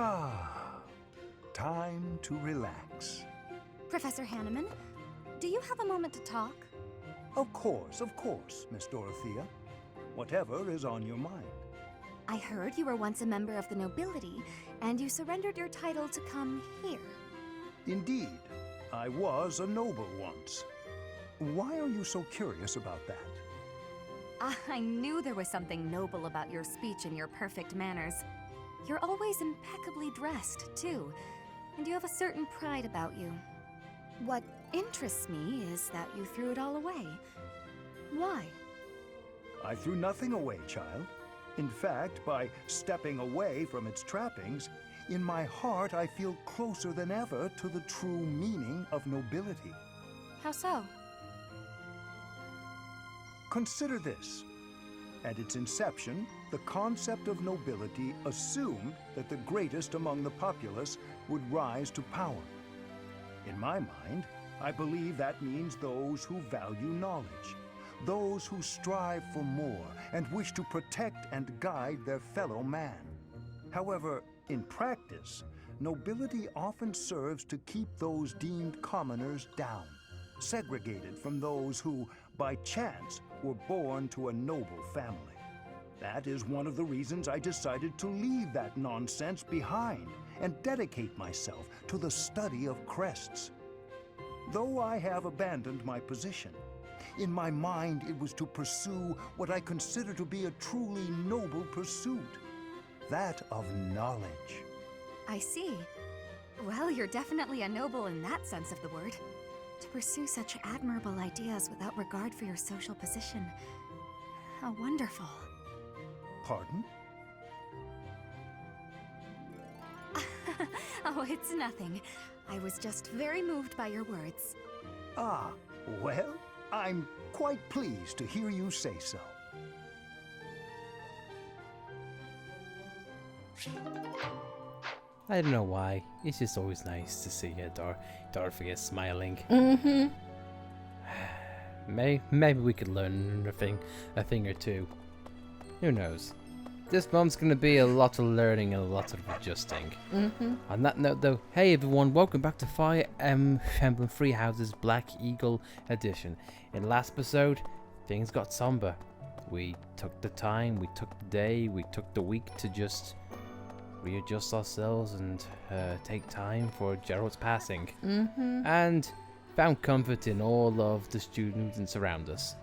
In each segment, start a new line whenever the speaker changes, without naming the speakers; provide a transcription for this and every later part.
Ah, time to relax.
Professor Hanneman, do you have a moment to talk?
Of course, Miss Dorothea. Whatever is on your mind.
I heard you were once a member of the nobility, and you surrendered your title to come here.
Indeed, I was a noble once. Why are you so curious about that?
I knew there was something noble about your speech and your perfect manners. You're always impeccably dressed, too, and you have a certain pride about you. What interests me is that you threw it all away. Why?
I threw nothing away, child. In fact, by stepping away from its trappings, in my heart I feel closer than ever to the true meaning of nobility.
How so?
Consider this. At its inception, the concept of nobility assumed that the greatest among the populace would rise to power. In my mind, I believe that means those who value knowledge, those who strive for more and wish to protect and guide their fellow man. However, in practice, nobility often serves to keep those deemed commoners down, segregated from those who, by chance, were born to a noble family. That is one of the reasons I decided to leave that nonsense behind and dedicate myself to the study of crests. Though I have abandoned my position, in my mind it was to pursue what I consider to be a truly noble pursuit, that of knowledge.
I see. Well, you're definitely a noble in that sense of the word. To pursue such admirable ideas without regard for your social position. How wonderful.
Pardon?
Oh, it's nothing. I was just very moved by your words.
Ah, well, I'm quite pleased to hear you say so.
I don't know why. It's just always nice to see Dorothea smiling.
Mm-hmm.
Maybe we could learn a thing or two. Who knows? This month's gonna be a lot of learning and a lot of adjusting.
Mm-hmm.
On that note, though, hey everyone, welcome back to Fire Emblem Three Houses Black Eagle Edition. In the last episode, things got somber. We took the time, we took the day, we took the week to just readjust ourselves and take time for Gerald's passing.
Mm-hmm.
And found comfort in all of the students and surround us.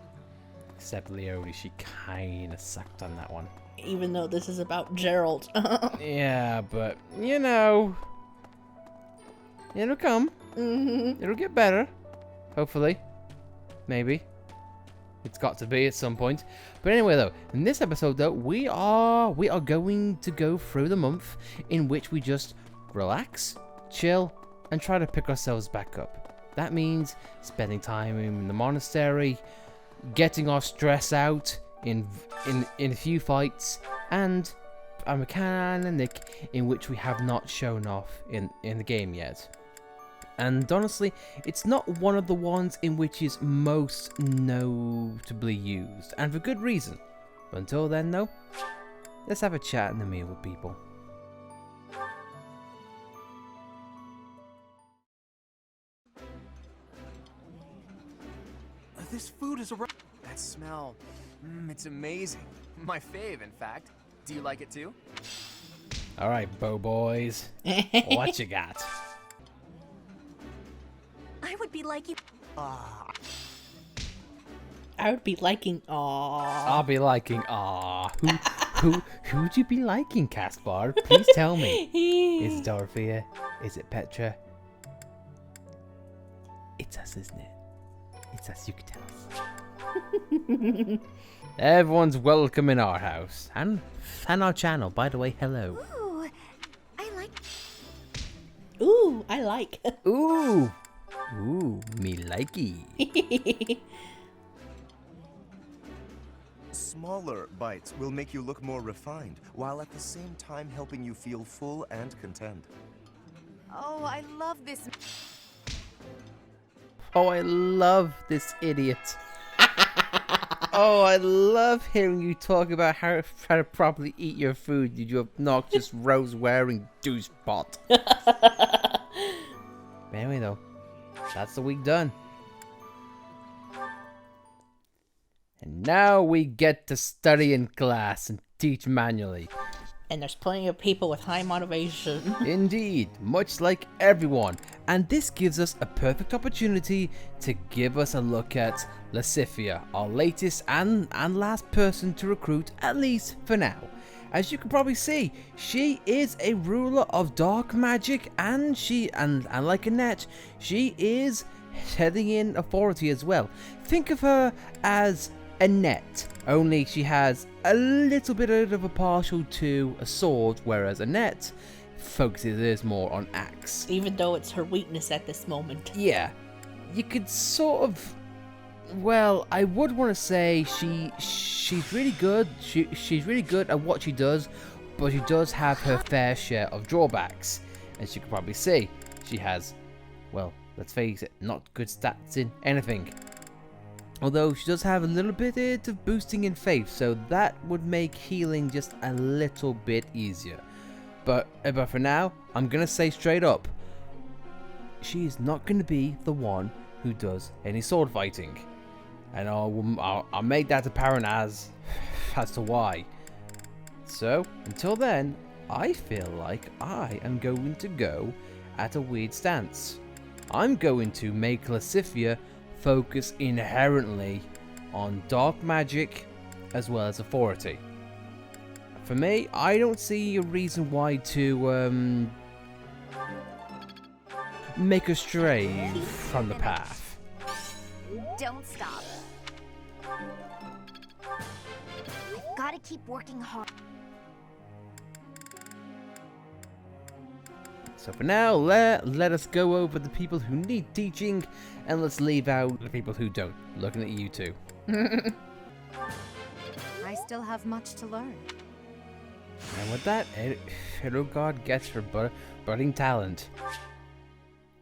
Except Leonie, she kinda sucked on that one.
Even though this is about Gerald.
Yeah, but, you know, it'll come.
Mm-hmm.
It'll get better. Hopefully. Maybe. It's got to be at some point. But anyway, though, in this episode, though, we are going to go through the month in which we just relax, chill, and try to pick ourselves back up. That means spending time in the monastery, getting our stress out in a few fights, and a mechanic in which we have not shown off in the game yet. And honestly, it's not one of the ones in which is most notably used, and for good reason. But until then, though, let's have a chat and a meal with people.
This food is a... That smell, it's amazing. My fave, in fact. Do you like it too?
Alright, Bo Boys, what you got?
I would be like you.
Ah.
I would be liking
I'll be liking Who would you be liking, Caspar? Please tell me. Is it Dorothea? Is it Petra? It's us, isn't it? It's us, you can tell us. Everyone's welcome in our house. And our channel, by the way, hello.
Ooh, I like...
Ooh, I like.
Ooh, me likey.
Smaller bites will make you look more refined, while at the same time helping you feel full and content.
Oh, I love this.
Oh, I love this idiot. Oh, I love hearing you talk about how to properly eat your food, you obnoxious rose-wearing douchebot. Anyway, though, that's the week done. And now we get to study in class and teach manually.
And there's plenty of people with high motivation.
Indeed, much like everyone. And this gives us a perfect opportunity to give us a look at Lasifia, our latest and last person to recruit, at least for now. As you can probably see, she is a ruler of dark magic, and like Annette, she is heading in authority as well. Think of her as Annette, only she has a little bit of a partial to a sword, whereas Annette focuses more on axe.
Even though it's her weakness at this moment.
Yeah, you could sort of, well, I would want to say she's really good. She's really good at what she does, but she does have her fair share of drawbacks. As you can probably see, she has, well, let's face it, not good stats in anything. Although she does have a little bit of boosting in faith, so that would make healing just a little bit easier. But for now, I'm gonna say straight up, she is not gonna be the one who does any sword fighting, and I'll make that apparent as to why. So until then, I feel like I am going to go at a weird stance. I'm going to make Lasifia focus inherently on dark magic as well as authority. For me, I don't see a reason why to make her stray from the path.
Don't stop. I've got to keep working hard.
So for now, let us go over the people who need teaching, and let's leave out the people who don't. Looking at you two.
I still have much to learn.
And with that, Edelgard gets her budding talent.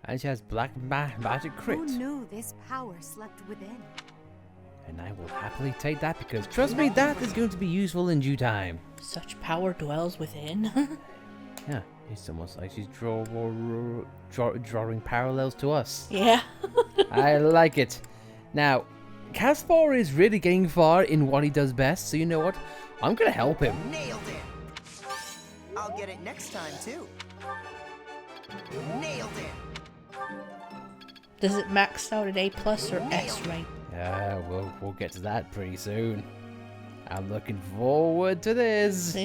And she has black magic crit.
Who knew this power slept within?
And I will happily take that because, trust me, that is going to be useful in due time.
Such power dwells within.
Yeah, it's almost like she's drawing parallels to us.
Yeah.
I like it. Now, Caspar is really getting far in what he does best, so you know what? I'm going to help him.
Nailed it! I'll get it next time, too. Nailed it!
Does it max out at A+ or S rank?
Yeah, we'll get to that pretty soon. I'm looking forward to this.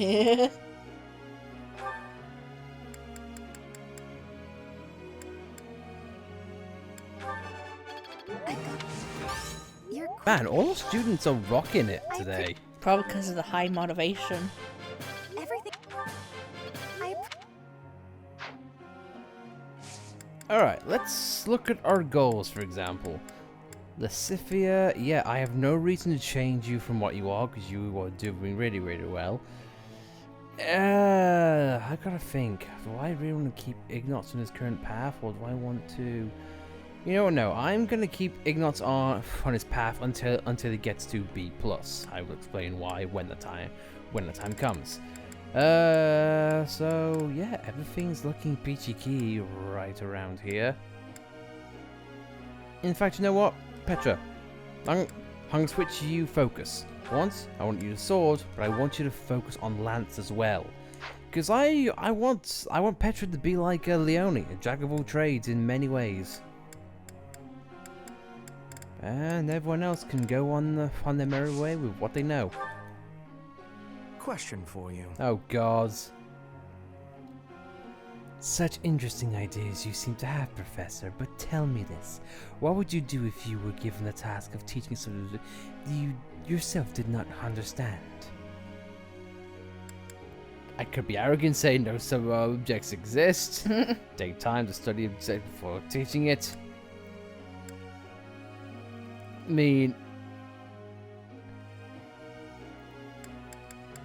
Man, all students are rocking it today.
Probably because of the high motivation.
Everything.
Alright, let's look at our goals, for example. Lasifia, yeah, I have no reason to change you from what you are, because you are doing really, really well. I gotta think. Do I really want to keep Ignots on his current path, or do I want to... You know what, no, I'm gonna keep Ignots on his path until he gets to B+. I will explain why when the time comes. So yeah, everything's looking peachy key right around here. In fact, you know what, Petra, I'm gonna switch you focus. Once, I want you to sword, but I want you to focus on lance as well. Because I want Petra to be like Leone, a jack of all trades in many ways. And everyone else can go on their merry way with what they know.
Question for you.
Oh, God. Such interesting ideas you seem to have, Professor, but tell me this. What would you do if you were given the task of teaching something that you yourself did not understand? I could be arrogant saying no some objects exist. Take time to study an object before teaching it. I mean,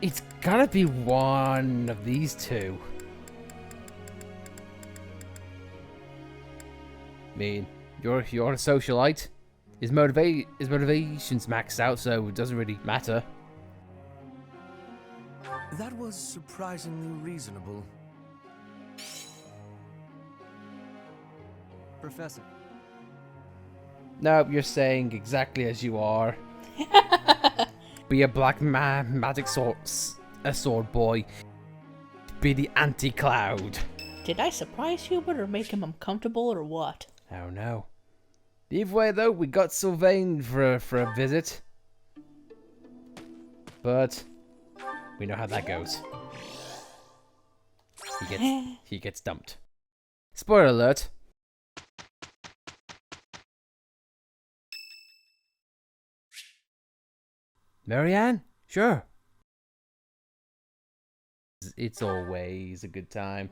it's gotta be one of these two. I mean, you're a socialite. His motivation's maxed out, so it doesn't really matter.
That was surprisingly reasonable.
Professor.
No, you're saying exactly as you are. Be a black magic sword boy. Be the anti-Cloud.
Did I surprise Hubert or make him uncomfortable or what?
Oh no. Either way though, we got Sylvain for a visit. But we know how that goes. He gets dumped. Spoiler alert. Marianne? Sure. It's always a good time.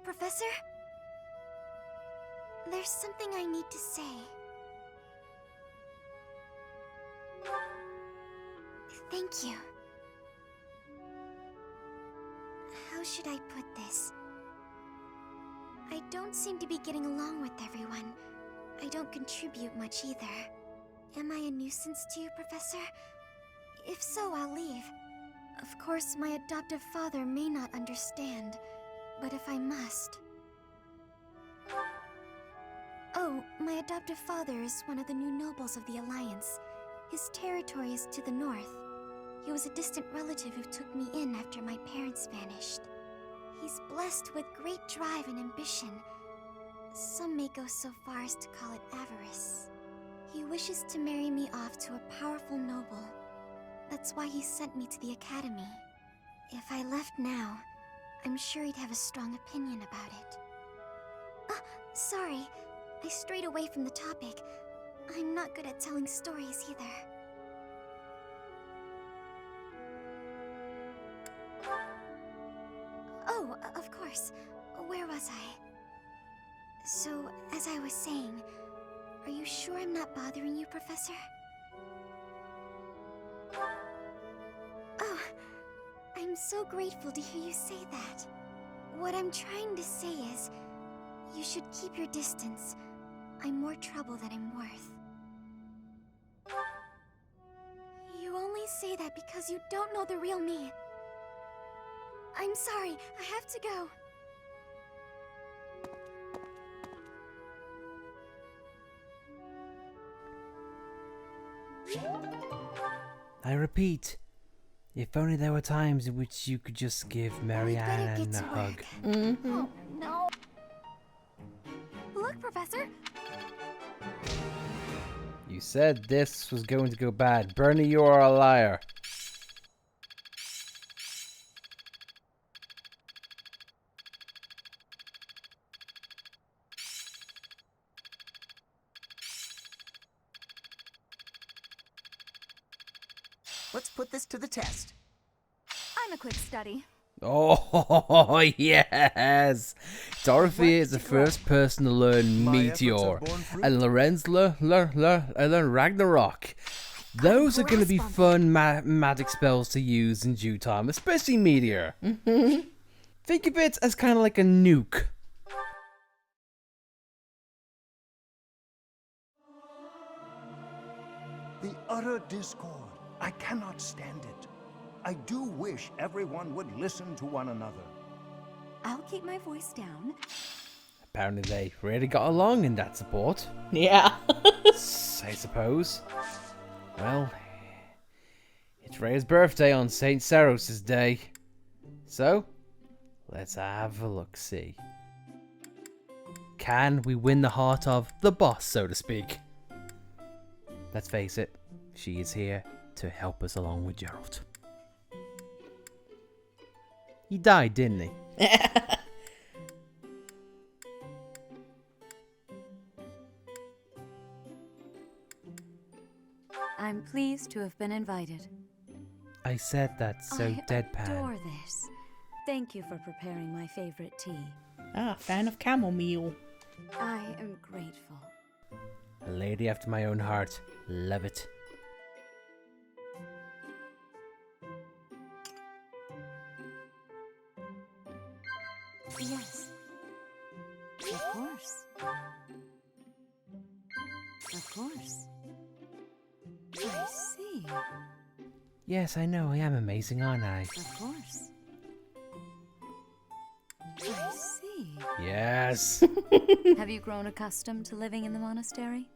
Professor? There's something I need to say. Thank you. How should I put this? I don't seem to be getting along with everyone. I don't contribute much either. Am I a nuisance to you, Professor? If so, I'll leave. Of course, my adoptive father may not understand, but if I must... Oh, my adoptive father is one of the new nobles of the Alliance. His territory is to the north. He was a distant relative who took me in after my parents vanished. He's blessed with great drive and ambition. Some may go so far as to call it avarice. He wishes to marry me off to a powerful noble. That's why he sent me to the academy. If I left now, I'm sure he'd have a strong opinion about it. Sorry. I strayed away from the topic. I'm not good at telling stories either. Oh, of course. Where was I? So, as I was saying, are you sure I'm not bothering you, Professor? Oh, I'm so grateful to hear you say that. What I'm trying to say is, you should keep your distance. I'm more trouble than I'm worth. You only say that because you don't know the real me. I'm sorry, I have to go.
I repeat, if only there were times in which you could just give Marianne a hug.
Oh, no. Look, Professor.
You said this was going to go bad. Bernie, you are a liar.
Let's put this to the test.
I'm a quick study.
Oh, yes! Dorothy is the first person to learn
My
Meteor,
efforts have borne fruit.
and Lorenz learn Ragnarok. Those are going to be fun magic spells to use in due time, especially Meteor. Think of it as kind of like a nuke.
The utter discord. I cannot stand it. I do wish everyone would listen to one another.
I'll keep my voice down.
Apparently they really got along in that support.
Yeah.
I suppose. Well, it's Ray's birthday on St. Saros' day. So, let's have a look-see. Can we win the heart of the boss, so to speak? Let's face it, she is here to help us along with Gerald. He died, didn't he?
I'm pleased to have been invited.
I said that so
I
deadpan.
adore this. Thank you for preparing my favorite tea.
Fan of chamomile.
I am grateful.
A lady after my own heart. Love it.
Yes. Of course. Of
course. I see.
Yes, I know, I am amazing, aren't I?
Of course. I see.
Yes.
Have you grown accustomed to living in the monastery?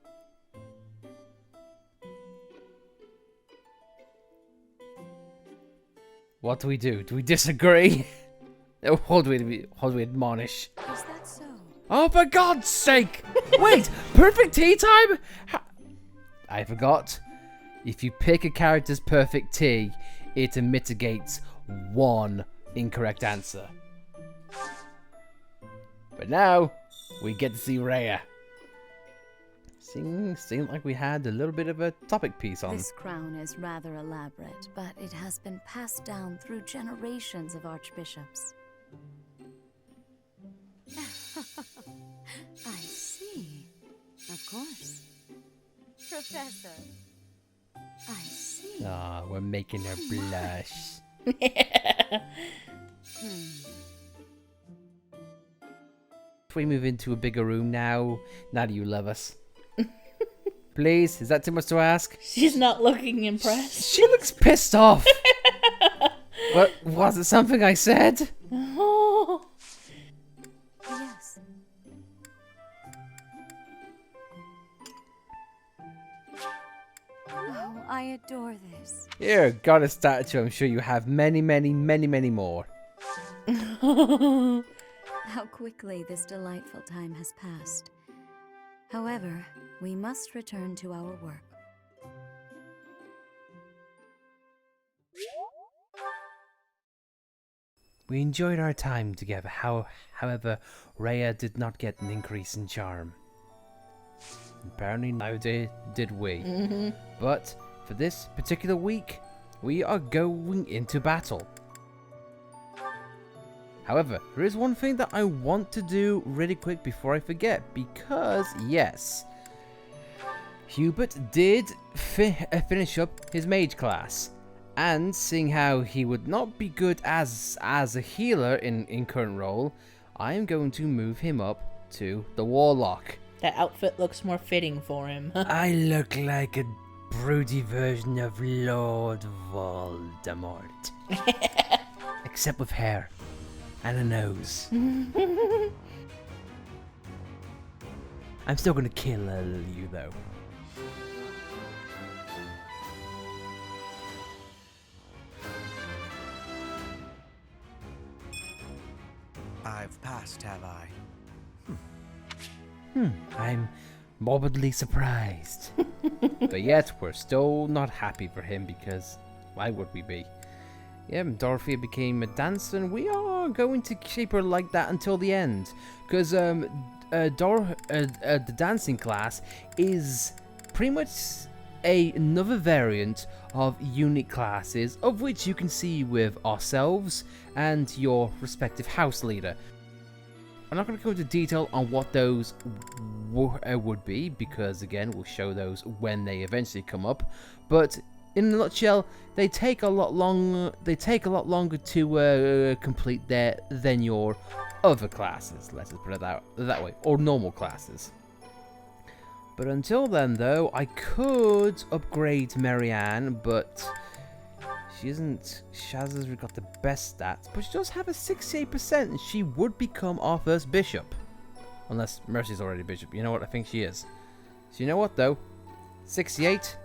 What do we do? Do we disagree? Or what do we admonish?
Is that so?
Oh, for God's sake! Wait, perfect tea time? I forgot. If you pick a character's perfect tea, it mitigates one incorrect answer. But now, we get to see Rhea. Seemed like we had a little bit of a topic piece on.
This crown is rather elaborate, but it has been passed down through generations of archbishops. I see. Of course.
Professor.
I see.
Ah, we're making her blush. If we move into a bigger room now that you love us. Please, is that too much to ask?
She's not looking impressed.
She looks pissed off. What, was it something I said?
Oh.
Yes. Oh, I adore this.
Here, got a statue. I'm sure you have many, many, many, many more.
How quickly this delightful time has passed. However, we must return to our work.
We enjoyed our time together. However, Rhea did not get an increase in charm. Apparently neither did we. But for this particular week, we are going into battle. However, there is one thing that I want to do really quick before I forget, because yes, Hubert did finish up his mage class, and seeing how he would not be good as a healer in current role, I am going to move him up to the warlock.
That outfit looks more fitting for him.
I look like a broody version of Lord Voldemort, except with hair. And a nose. I'm still gonna kill you though.
I've passed, have I?
I'm morbidly surprised. But yet, we're still not happy for him because why would we be? Yeah, Dorothea became a dancer, and we are going to keep her like that until the end. Because the dancing class is pretty much another variant of unique classes, of which you can see with ourselves and your respective house leader. I'm not going to go into detail on what those would be, because again, we'll show those when they eventually come up. But in a nutshell, they take a lot longer. They take a lot longer to complete than your other classes. Let's just put it that way, or normal classes. But until then, though, I could upgrade Marianne, but she hasn't got the best stats. But she does have a 68%, and she would become our first bishop, unless Mercy's already bishop. You know what? I think she is. So you know what, though, 68.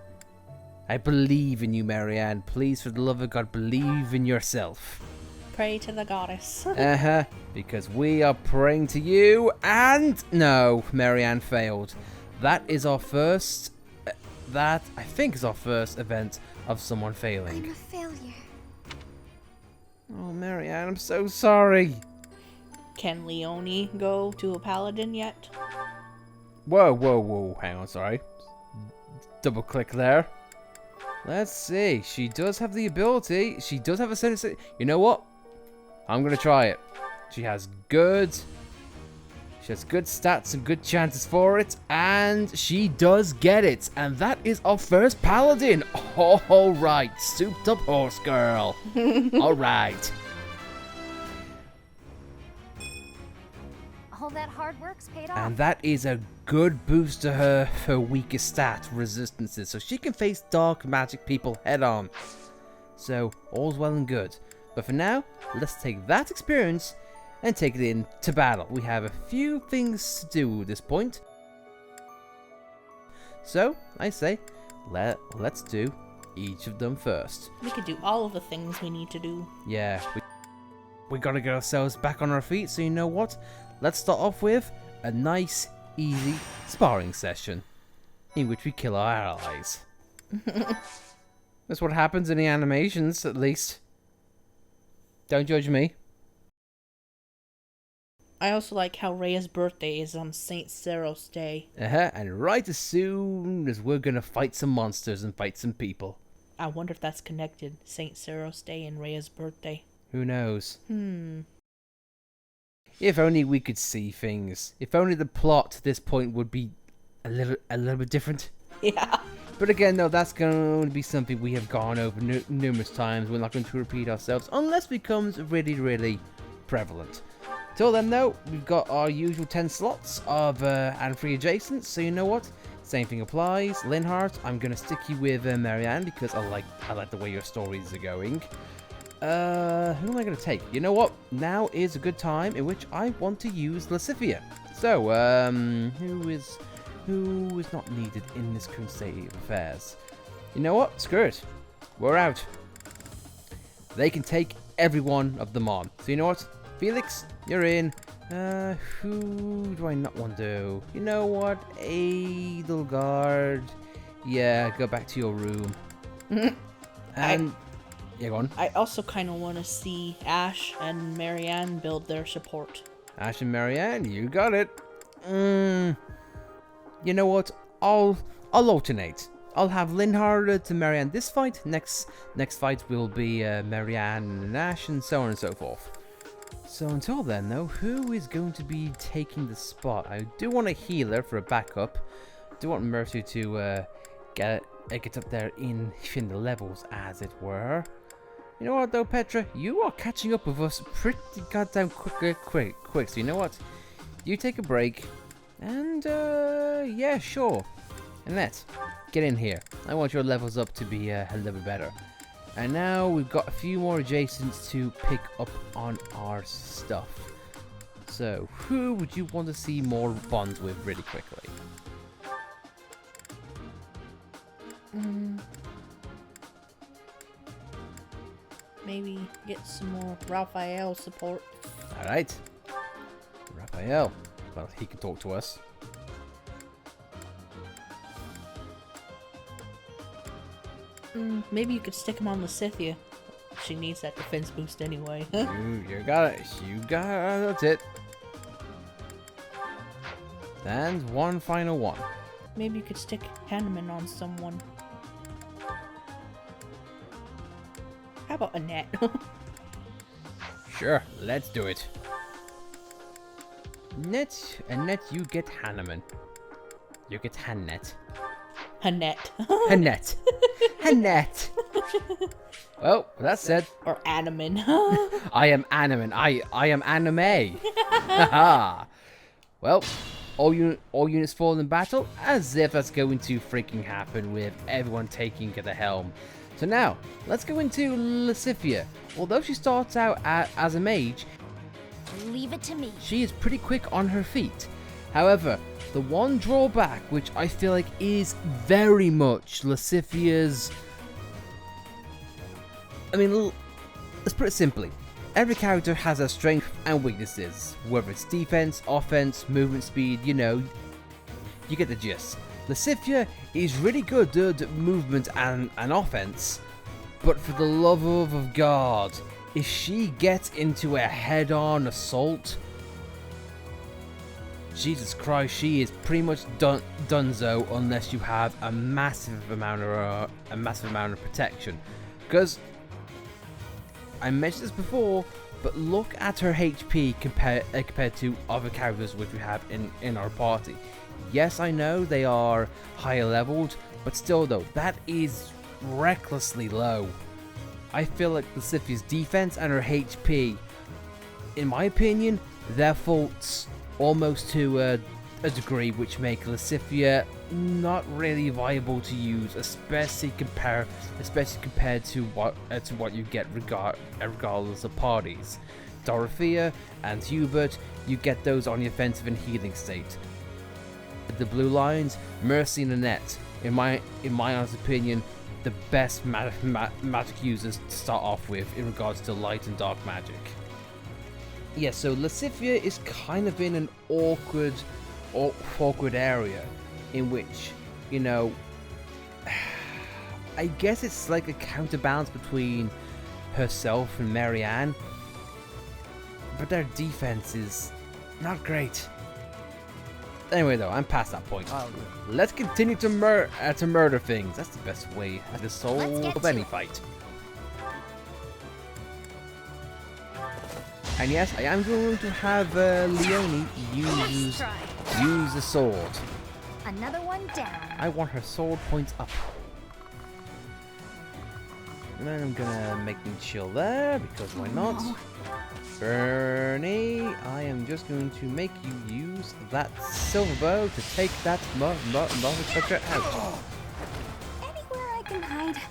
I believe in you, Marianne. Please, for the love of God, believe in yourself.
Pray to the goddess.
Because we are praying to you, and no, Marianne failed. That is our first, that I think is our first event of someone failing.
I'm a failure.
Oh, Marianne, I'm so sorry.
Can Leonie go to a paladin yet?
Whoa, hang on, sorry. Double click there. Let's see. She does have the ability. She does have a sentence. You know what? I'm gonna try it. She has good stats and good chances for it, and she does get it. And that is our first paladin. All right, souped up horse girl. All right.
All that hard work's paid off.
And that is a good boost to her weakest stat, resistances, so she can face dark magic people head on. So, all's well and good. But for now, let's take that experience and take it into battle. We have a few things to do at this point. So, I say, let's do each of them first.
We could do all of the things we need to do.
Yeah, we gotta get ourselves back on our feet, so you know what? Let's start off with a nice, easy sparring session in which we kill our allies. That's what happens in the animations, at least. Don't judge me.
I also like how Rhea's birthday is on St. Cyril's Day.
And right as soon as we're gonna fight some monsters and fight some people.
I wonder if that's connected, St. Cyril's Day and Rhea's birthday.
Who knows? If only we could see things. If only the plot to this point would be a little bit different.
Yeah.
But again, no, that's going to be something we have gone over numerous times. We're not going to repeat ourselves unless it becomes really, really prevalent. Till then, though, we've got our usual 10 slots of and 3 adjacents. So you know what? Same thing applies. Linhardt, I'm going to stick you with Marianne because I like the way your stories are going. Who am I going to take? You know what? Now is a good time in which I want to use Lascivia. So, who is not needed in this current state of affairs? You know what? Screw it. We're out. They can take every one of them on. So you know what? Felix, you're in. Who do I not want to? You know what? Edelgard. Yeah, go back to your room. And yeah, go on.
I also kind of want to see Ash and Marianne build their support.
Ash and Marianne, you got it. You know what? I'll alternate. I'll have Linhardt to Marianne this fight. Next fight will be Marianne and Ash, and so on and so forth. So until then, though, who is going to be taking the spot? I do want a healer for a backup. I do want Mercy to get up there in the levels, as it were. You know what, though, Petra? You are catching up with us pretty goddamn quick. So you know what? You take a break. And, yeah, sure. Annette, get in here. I want your levels up to be a little bit better. And now we've got a few more adjacents to pick up on our stuff. So, who would you want to see more bonds with really quickly?
Maybe get some more Raphael support.
Alright. Raphael. Well, he can talk to us.
Maybe you could stick him on Lascivia. She needs that defense boost anyway.
You got it. You got it. That's it. And one final one.
Maybe you could stick Hanneman on someone. How about Annette?
Sure, let's do it. Annette, you get Hanneman. You get Hannette.
Annette.
Hannette. Hannette. Well, that said.
Or Animan.
I am Animan. I am anime. Haha. Well, all units fall in battle, as if that's going to freaking happen with everyone taking the helm. So now, let's go into Lascivia. Although she starts out as a mage,
Leave it to me.
she is pretty quick on her feet. However, the one drawback, which I feel like is very much Lascivia's... I mean, let's put it simply. Every character has their strengths and weaknesses. Whether it's defense, offense, movement speed, you know, you get the gist. Lascivia is really good at movement and offense, but for the love of God, if she gets into a head-on assault, Jesus Christ, she is pretty much donezo unless you have a massive amount of protection. Because I mentioned this before, but look at her HP compared to other characters which we have in our party. Yes, I know they are higher leveled, but still though, that is recklessly low. I feel like Lascivia's defense and her HP, in my opinion, their faults almost to a degree which make Lascivia not really viable to use, especially compared to what you get regardless of parties. Dorothea and Hubert, you get those on the offensive and healing state. The Blue Lions, Mercy and Annette, in my honest opinion, the best magic users to start off with in regards to light and dark magic. Yeah, so Lascivia is kind of in an awkward area in which, you know, I guess it's like a counterbalance between herself and Marianne, but their defense is not great. Anyway, though, I'm past that point. Let's continue to murder things. That's the best way at the soul of any fight. And yes, I am going to have Leonie use the sword.
Another one down.
I want her sword points up. And then I'm gonna make me chill there, because why not? Bernie, I am just going to make you use that silver bow to take that motherfucker out.
Anywhere I can hide.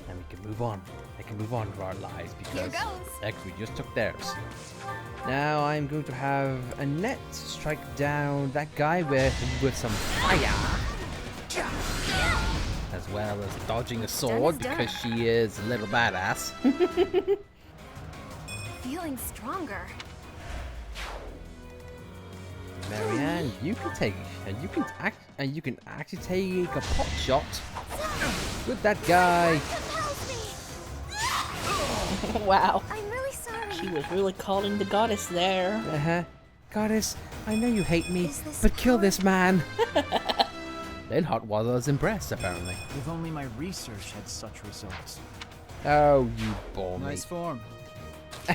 And we can move on. I can move on to our lives because we just took theirs. Now I'm going to have Annette strike down that guy with some fire. As well as dodging a sword because she is a little badass.
Feeling stronger.
Marianne, you can take you can actually take a pot shot with that guy.
Wow.
I'm really sorry.
She was really calling the goddess there.
Goddess, I know you hate me, but kill this man. Then Hot was impressed, apparently.
If only my research had such results.
Oh, you bore me.
Nice form.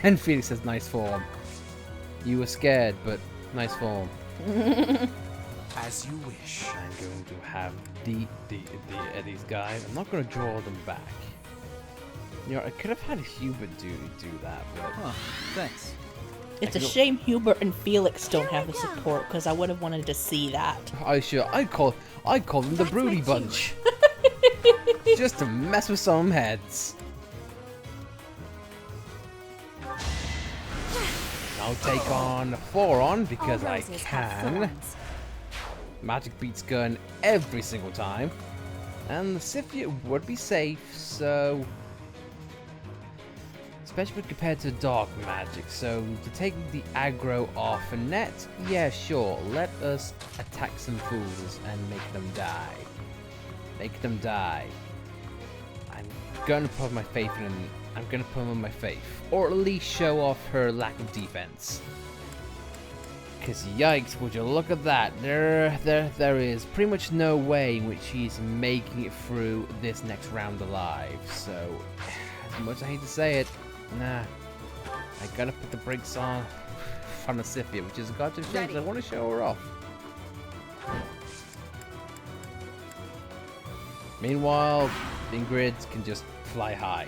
And Felix says nice form. You were scared, but nice form.
As you wish.
I'm going to have these guys. I'm not going to draw them back. You know, I could have had Hubert do that, but...
Huh, thanks.
It's a shame Hubert and Felix don't have the support, because I would have wanted to see that.
I'd call them the Broody Bunch. Just to mess with some heads. I'll take on Foron because I can. Magic beats gun every single time. And the Scythia would be safe, so... Especially compared to dark magic, so to take the aggro off Annette, yeah sure, let us attack some fools and make them die. Make them die. I'm gonna put my faith in I'm gonna put on my faith. Or at least show off her lack of defense. Cause yikes, would you look at that. There is pretty much no way in which she's making it through this next round alive. So as much as I hate to say it, nah. I gotta put the brakes on the Scythia, which is a goddamn shame because I want to show her off. Meanwhile, Ingrid can just fly high.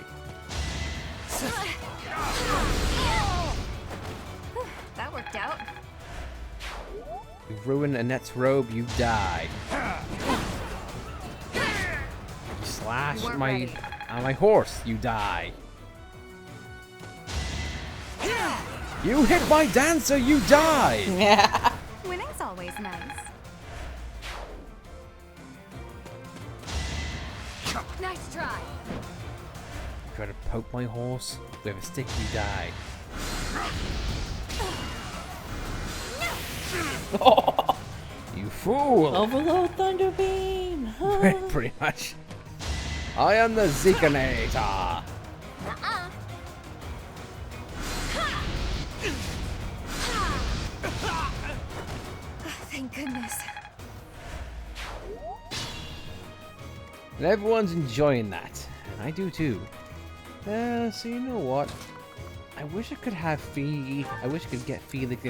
That worked out.
You've ruined Annette's robe, you die. You slashed my horse, you die. You hit my dancer, you die!
Yeah.
Winning's always nice. Nice try.
Try to poke my horse with a stick, you die.
Oh.
You fool!
Overload Thunder Beam!
Pretty much. I am the Zekanator!
Thank goodness.
And everyone's enjoying that. And I do too. So you know what? I wish I could have I wish I could get Felix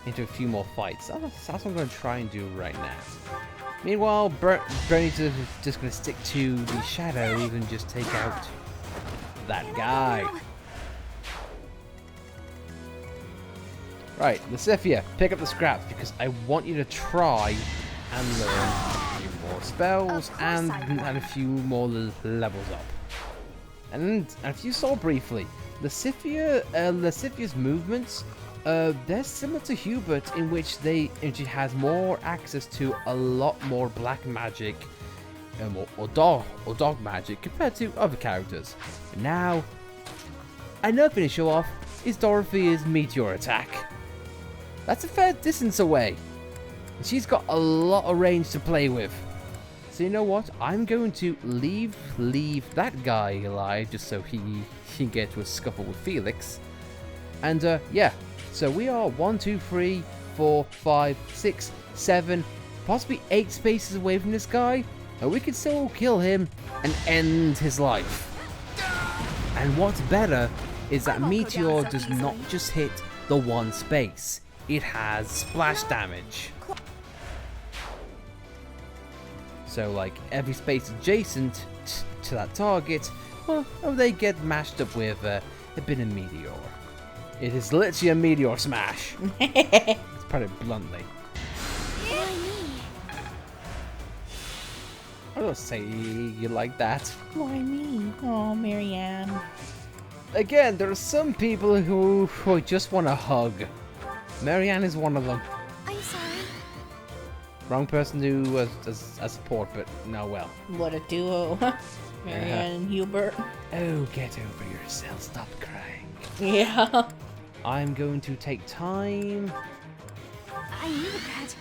into a few more fights. That's what I'm going to try and do right now. Meanwhile, Bernie's just going to stick to the shadows and just take out that guy. Right, Lysithia, pick up the scraps because I want you to try and learn a few more spells and a few more levels up. And if you saw briefly, Lysithia's movements, they're similar to Hubert in which she has more access to a lot more black magic or dog magic compared to other characters. And now, another thing to show off is Dorothea's meteor attack. That's a fair distance away. And she's got a lot of range to play with. So you know what? I'm going to leave that guy alive just so he can get to a scuffle with Felix. And yeah, so we are 1, 2, 3, 4, 5, 6, 7, possibly 8 spaces away from this guy. And we can still kill him and end his life. And what's better is that meteor does not just hit the one space. It has splash damage. So like every space adjacent to that target, well, they get mashed up with a bit of meteor. It is literally a meteor smash. Let's put it bluntly. I don't say you like that.
Why me? Oh, Marianne.
Again, there are some people who just want a hug. Marianne is one of them.
I'm sorry.
Wrong person to as support, but no, well.
What a duo. Marianne and Hubert.
Oh, get over yourself. Stop crying.
Yeah.
I'm going to take time.
I knew that.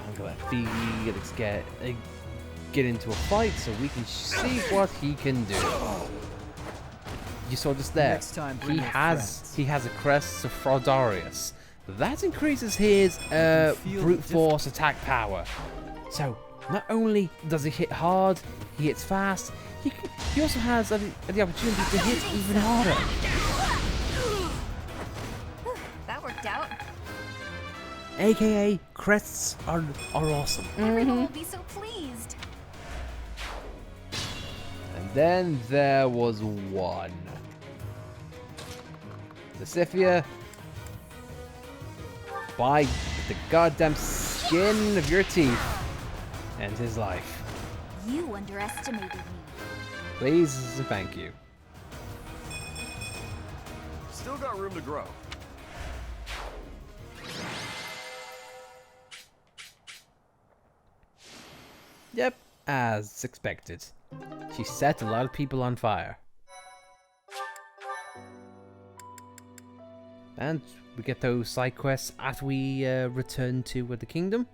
I'm gonna let Felix get into a fight so we can see what he can do. You saw just there.
Next time,
he has a crest of Fraudarius. That increases his brute force attack power. So not only does he hit hard, he hits fast. He also has the opportunity to hit even harder.
That worked out.
AKA crests are awesome.
Everyone will be so pleased.
And then there was one. Lysithia, by the goddamn skin of your teeth, ends his life.
You underestimated me.
Please and thank you.
Still got room to grow.
Yep, as expected. She set a lot of people on fire. And we get those side quests after we return to the kingdom.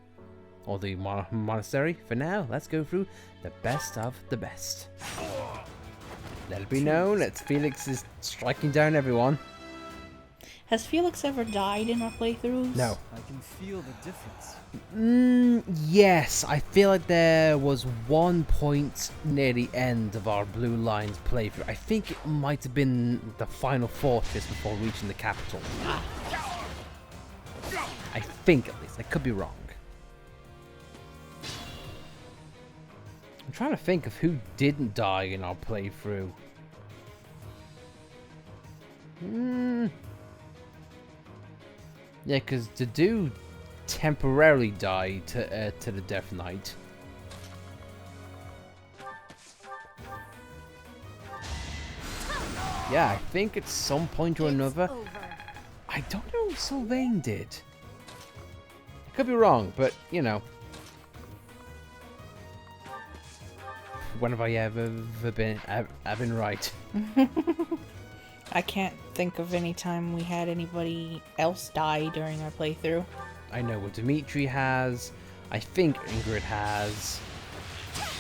Or the monastery. For now, let's go through the best of the best. Let it be known that Felix is striking down everyone.
Has Felix ever died in our playthroughs?
No.
I can feel the difference.
Yes, I feel like there was one point near the end of our Blue Lines playthrough. I think it might have been the final fortress before reaching the capital. I think, at least. I could be wrong. I'm trying to think of who didn't die in our playthrough. Yeah, because the dude temporarily died to the Death Knight. Yeah, I think at some point or another. I don't know if Sylvain did. I could be wrong, but you know. When have I ever been right?
I can't think of any time we had anybody else die during our playthrough.
I know what Dimitri has. I think Ingrid has.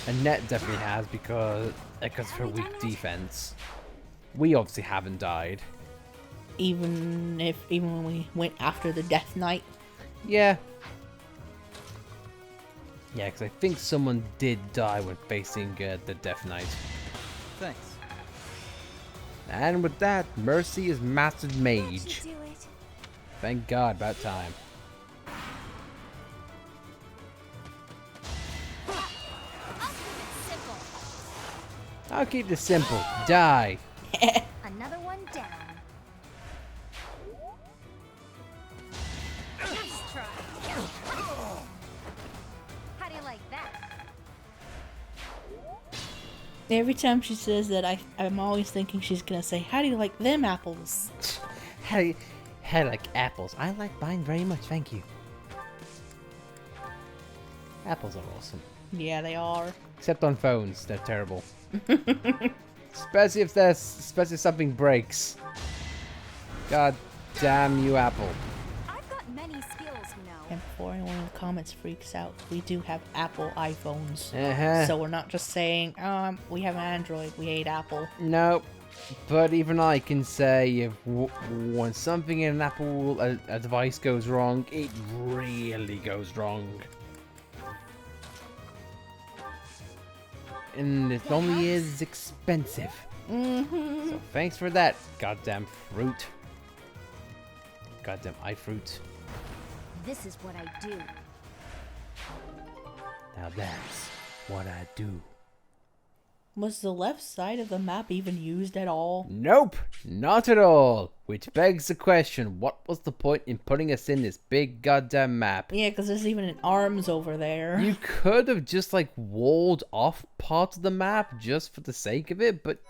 Annette definitely has because of her weak defense. We obviously haven't died.
Even when we went after the Death Knight.
Yeah. Yeah, because I think someone did die when facing the Death Knight.
Thanks.
And with that, Mercy is Mastered Mage.
Do it.
Thank God, about time. I'll keep this simple. Die.
Another one down.
Every time she says that, I'm always thinking she's gonna say, "How do you like them apples?"
How do you like apples? I like mine very much, thank you. Apples are awesome.
Yeah, they are.
Except on phones, they're terrible. especially if something breaks. God damn you, Apple.
I've got many skills, you know.
And before anyone in the comments freaks out, we do have Apple iPhones. So we're not just saying, we have an Android, we hate Apple.
Nope. But even I can say if when something in an Apple a device goes wrong, it really goes wrong. And it only is expensive. So thanks for that, goddamn fruit. Goddamn iFruit.
This is what I do.
Now that's what I do.
Was the left side of the map even used at all?
Nope, not at all. Which begs the question, what was the point in putting us in this big goddamn map?
Yeah, because there's even an arms over there.
You could have just like walled off part of the map just for the sake of it, but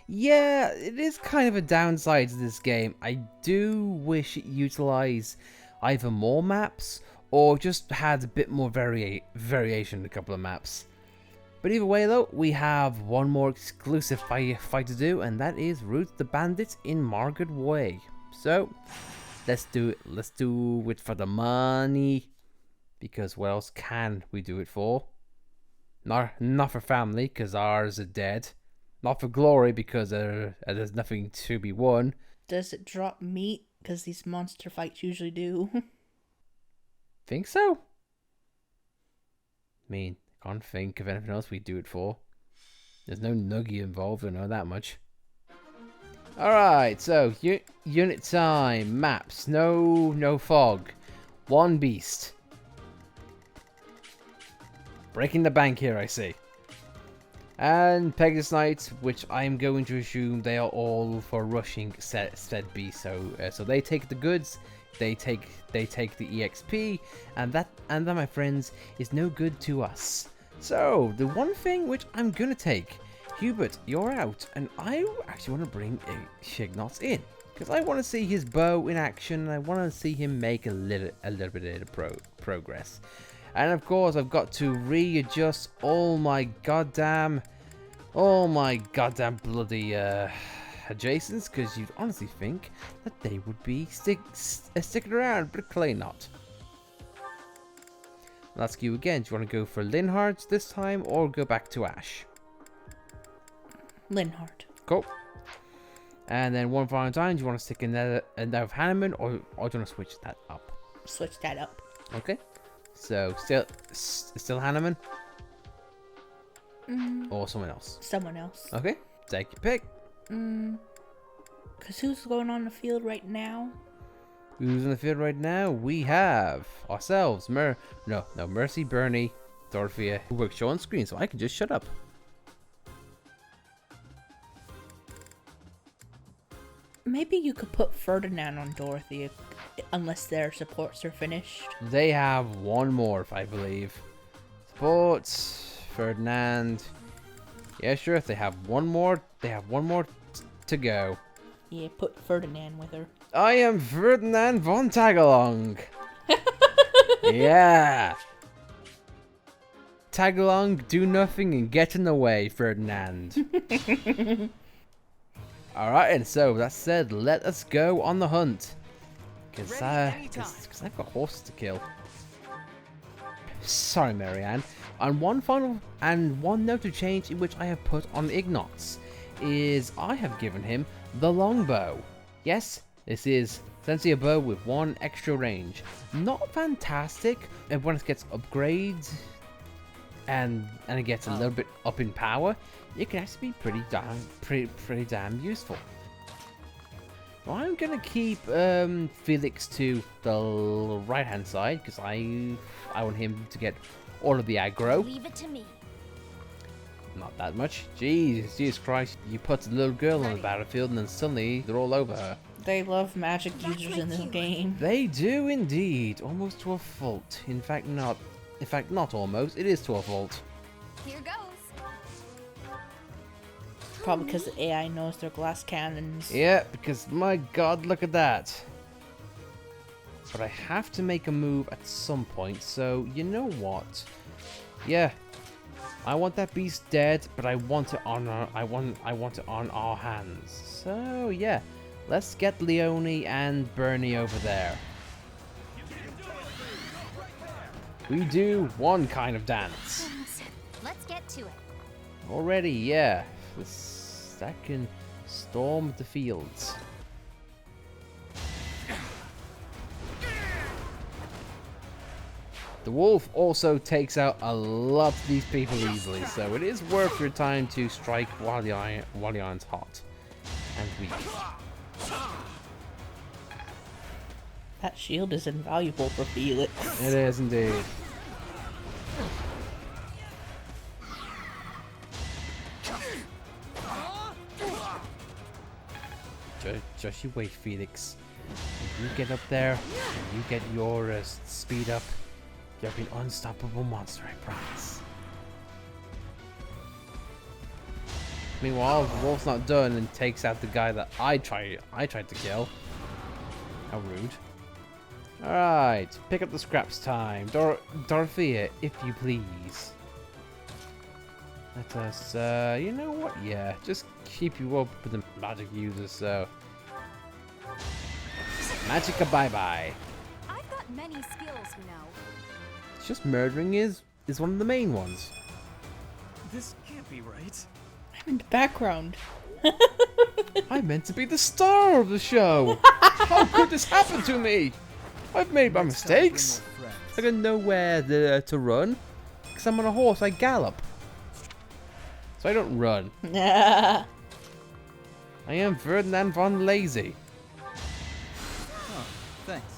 yeah, it is kind of a downside to this game. I do wish it utilized either more maps or just had a bit more variation in a couple of maps. But either way though, we have one more exclusive fight to do, and that is Root the Bandit in Margaret Way. So, let's do it. Let's do it for the money. Because what else can we do it for? Not for family, because ours are dead. Not for glory, because there's nothing to be won.
Does it drop meat? Because these monster fights usually do.
Think so? I mean, can't think of anything else we do it for. There's no nuggy involved, I know that much. Alright, so unit time, maps, no fog, one beast. Breaking the bank here, I see. And Pegasus Knights, which I'm going to assume they are all for rushing said beast. So they take the goods, they take the EXP, and that, my friends, is no good to us. So, the one thing which I'm gonna take, Hubert, you're out, and I actually want to bring Shignotz in, because I want to see his bow in action, and I want to see him make a little bit of progress. And of course, I've got to readjust all my goddamn bloody adjacents, because you'd honestly think that they would be sticking around, but clearly not. I'll ask you again, do you want to go for Linhardt this time, or go back to Ash?
Linhardt.
Cool. And then one final time, do you want to stick another of Hanneman, or do you want to switch that up?
Switch that up.
Okay. So, still Hanneman? Or someone else?
Someone else.
Okay, take your pick.
Because who's going on the field right now?
Who's in the field right now? We have ourselves, Mercy, Bernie, Dorothea, who works show on screen, so I can just shut up.
Maybe you could put Ferdinand on Dorothea, unless their supports are finished.
They have one more, I believe. Sports, Ferdinand. Yeah, sure. If they have one more, to go.
Yeah, put Ferdinand with her.
I am Ferdinand von Tagalong. Yeah. Tagalong, do nothing and get in the way, Ferdinand. Alright, and so that said, let us go on the hunt. Because I've got horses to kill. Sorry, Marianne. And one note to change in which I have put on Ignatz is I have given him the longbow. Yes, this is essentially a bow with one extra range. Not fantastic, and when it gets upgrades and it gets a little bit up in power, it can actually be pretty damn useful. Well, I'm gonna keep Felix to the right hand side because I want him to get all of the aggro.
Leave it to me.
Not that much. Jesus Christ! You put a little girl on the battlefield and then suddenly they're all over her.
They love magic users in this game.
They do indeed, almost to a fault. In fact, not. In fact, not almost. It is to a fault.
Here goes.
Probably because the AI knows they're glass cannons.
Yeah, because my god, look at that. But I have to make a move at some point, so you know what? Yeah, I want that beast dead, but I want it on our hands. So yeah, let's get Leone and Bernie over there. We do one kind of dance.
Let's get to it.
Already, yeah. That can storm the fields. The wolf also takes out a lot of these people easily, so it is worth your time to strike while the iron's hot and weak.
That shield is invaluable for Felix.
It is indeed. Just you wait, Felix. You get up there, and you get your speed up. You'll be an unstoppable monster, I promise. Meanwhile, the wolf's not done and takes out the guy that I tried to kill. How rude. Alright, pick up the scraps time. Dorothea, if you please. Let us, you know what? Yeah, just keep you up with the magic users, so. Magica bye-bye.
I've got many skills, you know.
It's just murdering is one of the main ones.
This can't be right.
I'm in the background.
I meant to be the star of the show. How could this happen to me? I've made my mistakes. I didn't know where to run. Because I'm on a horse, I gallop. So I don't run. I am Ferdinand von Lazy.
Oh, thanks.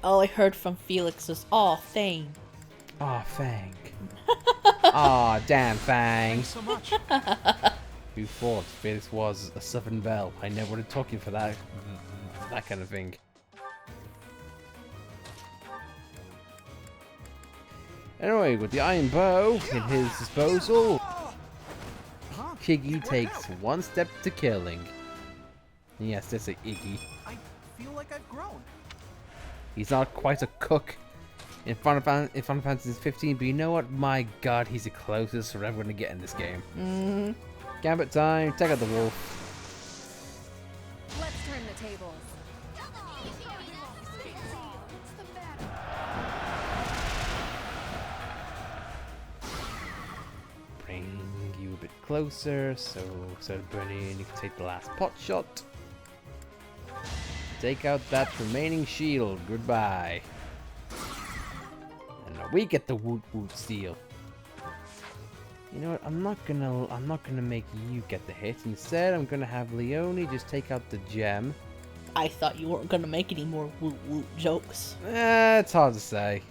All I heard from Felix was, "Aw, Fang."
Aw, Fang. Aw, damn Fang.
Thanks so much.
Who thought Felix was a Southern Belle? I never would have took him for that kind of thing. Anyway, with the iron bow in his disposal, Iggy takes one step to killing. Yes, that's a Iggy.
I feel like I've grown.
He's not quite a cook in Final Fantasy 15, but you know what? My god, he's the closest we're ever going to get in this game. Gambit time, take out the wolf.
Let's turn the tables.
Bring you a bit closer, so Bernie, you can take the last pot shot. Take out that remaining shield. Goodbye. And now we get the woot woot steal. You know what? I'm not gonna make you get the hit. Instead, I'm gonna have Leone just take out the gem.
I thought you weren't gonna make any more woot woot jokes.
It's hard to say.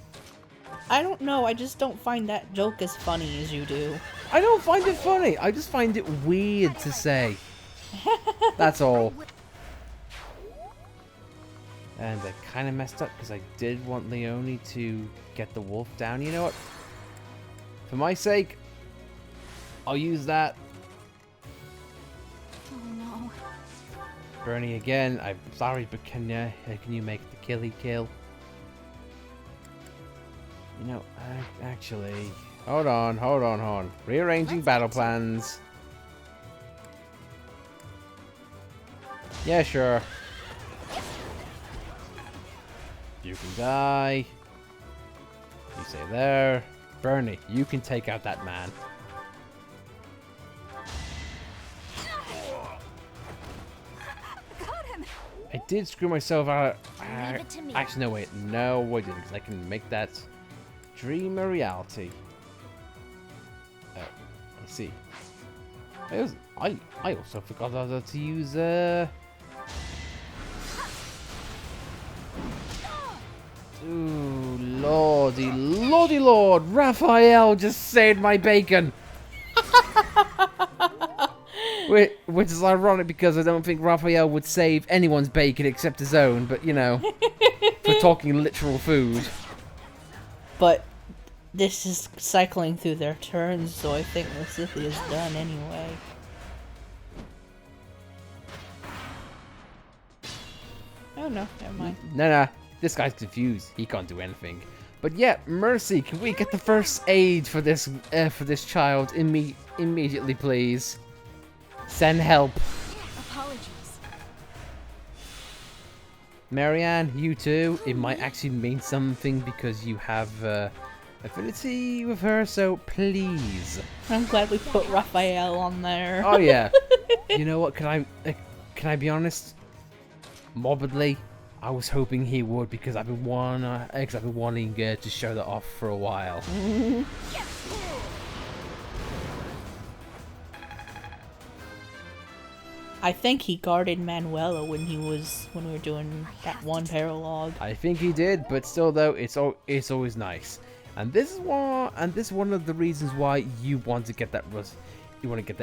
I don't know, I just don't find that joke as funny as you do.
I don't find it funny. I just find it weird to say. That's all. And I kind of messed up because I did want Leone to get the wolf down. You know what? For my sake, I'll use that.
Oh no.
Bernie again. I'm sorry, but can you make the killy kill? You know, actually, hold on. Rearranging battle plans. Yeah, sure. You can die. You stay there. Bernie, you can take out that man.
Got him.
I did screw myself out.
Leave it to me.
Actually, no, wait. No, I didn't, because I can make that dream a reality. Oh, I see. I also forgot how to use Ooh, lordy lord, Raphael just saved my bacon. Which is ironic because I don't think Raphael would save anyone's bacon except his own, but you know, for talking literal food.
But this is cycling through their turns, so I think Lysithia is done anyway. no, never mind.
No, this guy's confused. He can't do anything. But yeah, Mercy, can we get the first aid for this child immediately, please? Send help.
Apologies.
Marianne, you too. It might actually mean something because you have affinity with her, so please.
I'm glad we put Raphael on there.
Oh yeah. You know what? Can I be honest? Morbidly, I was hoping he would because I've been wanting to show that off for a while.
I think he guarded Manuela when we were doing that one paralogue.
I think he did, but still though, it's always nice. And this is one of the reasons why you want to get that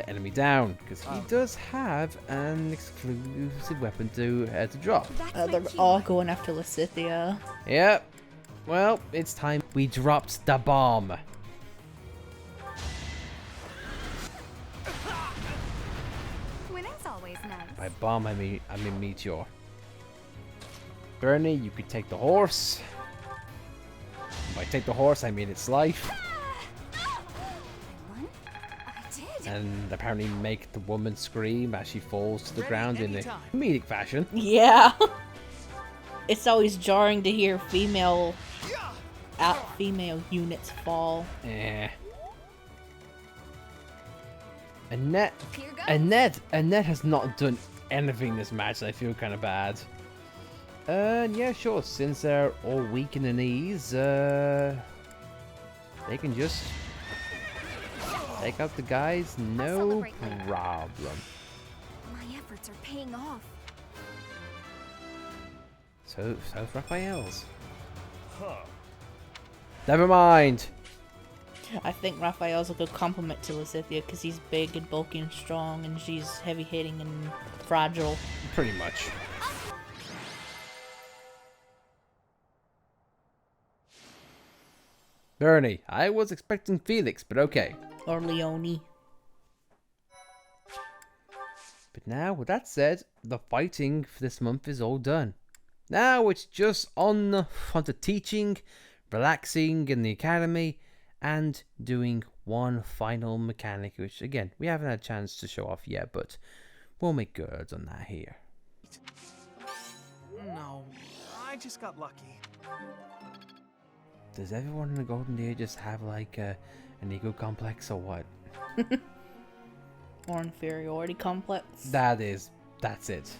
enemy down, because he does have an exclusive weapon to drop.
They're all going after Lysithea.
Yep. Well, it's time we dropped the bomb.
Winning's always nice.
By bomb, I mean meteor. Bernie, you could take the horse. By take the horse, I mean its life. And apparently make the woman scream as she falls to the ground in a comedic fashion.
Yeah. It's always jarring to hear female units fall.
Eh. Annette has not done anything this match, so I feel kind of bad. Yeah, sure. Since they're all weak in the knees, they can just take out the guys, no problem.
My efforts are paying off.
So's Raphael's. Never mind.
I think Raphael's a good compliment to Lysithea because he's big and bulky and strong, and she's heavy hitting and fragile.
Pretty much. Bernie, I was expecting Felix, but okay.
Or Leonie.
But now, with that said, the fighting for this month is all done. Now it's just on to teaching, relaxing in the academy, and doing one final mechanic, which again, we haven't had a chance to show off yet, but we'll make good on that here.
No, I just got lucky.
Does everyone in the Golden Deer just have like an ego complex or what?
Or inferiority complex.
That's it.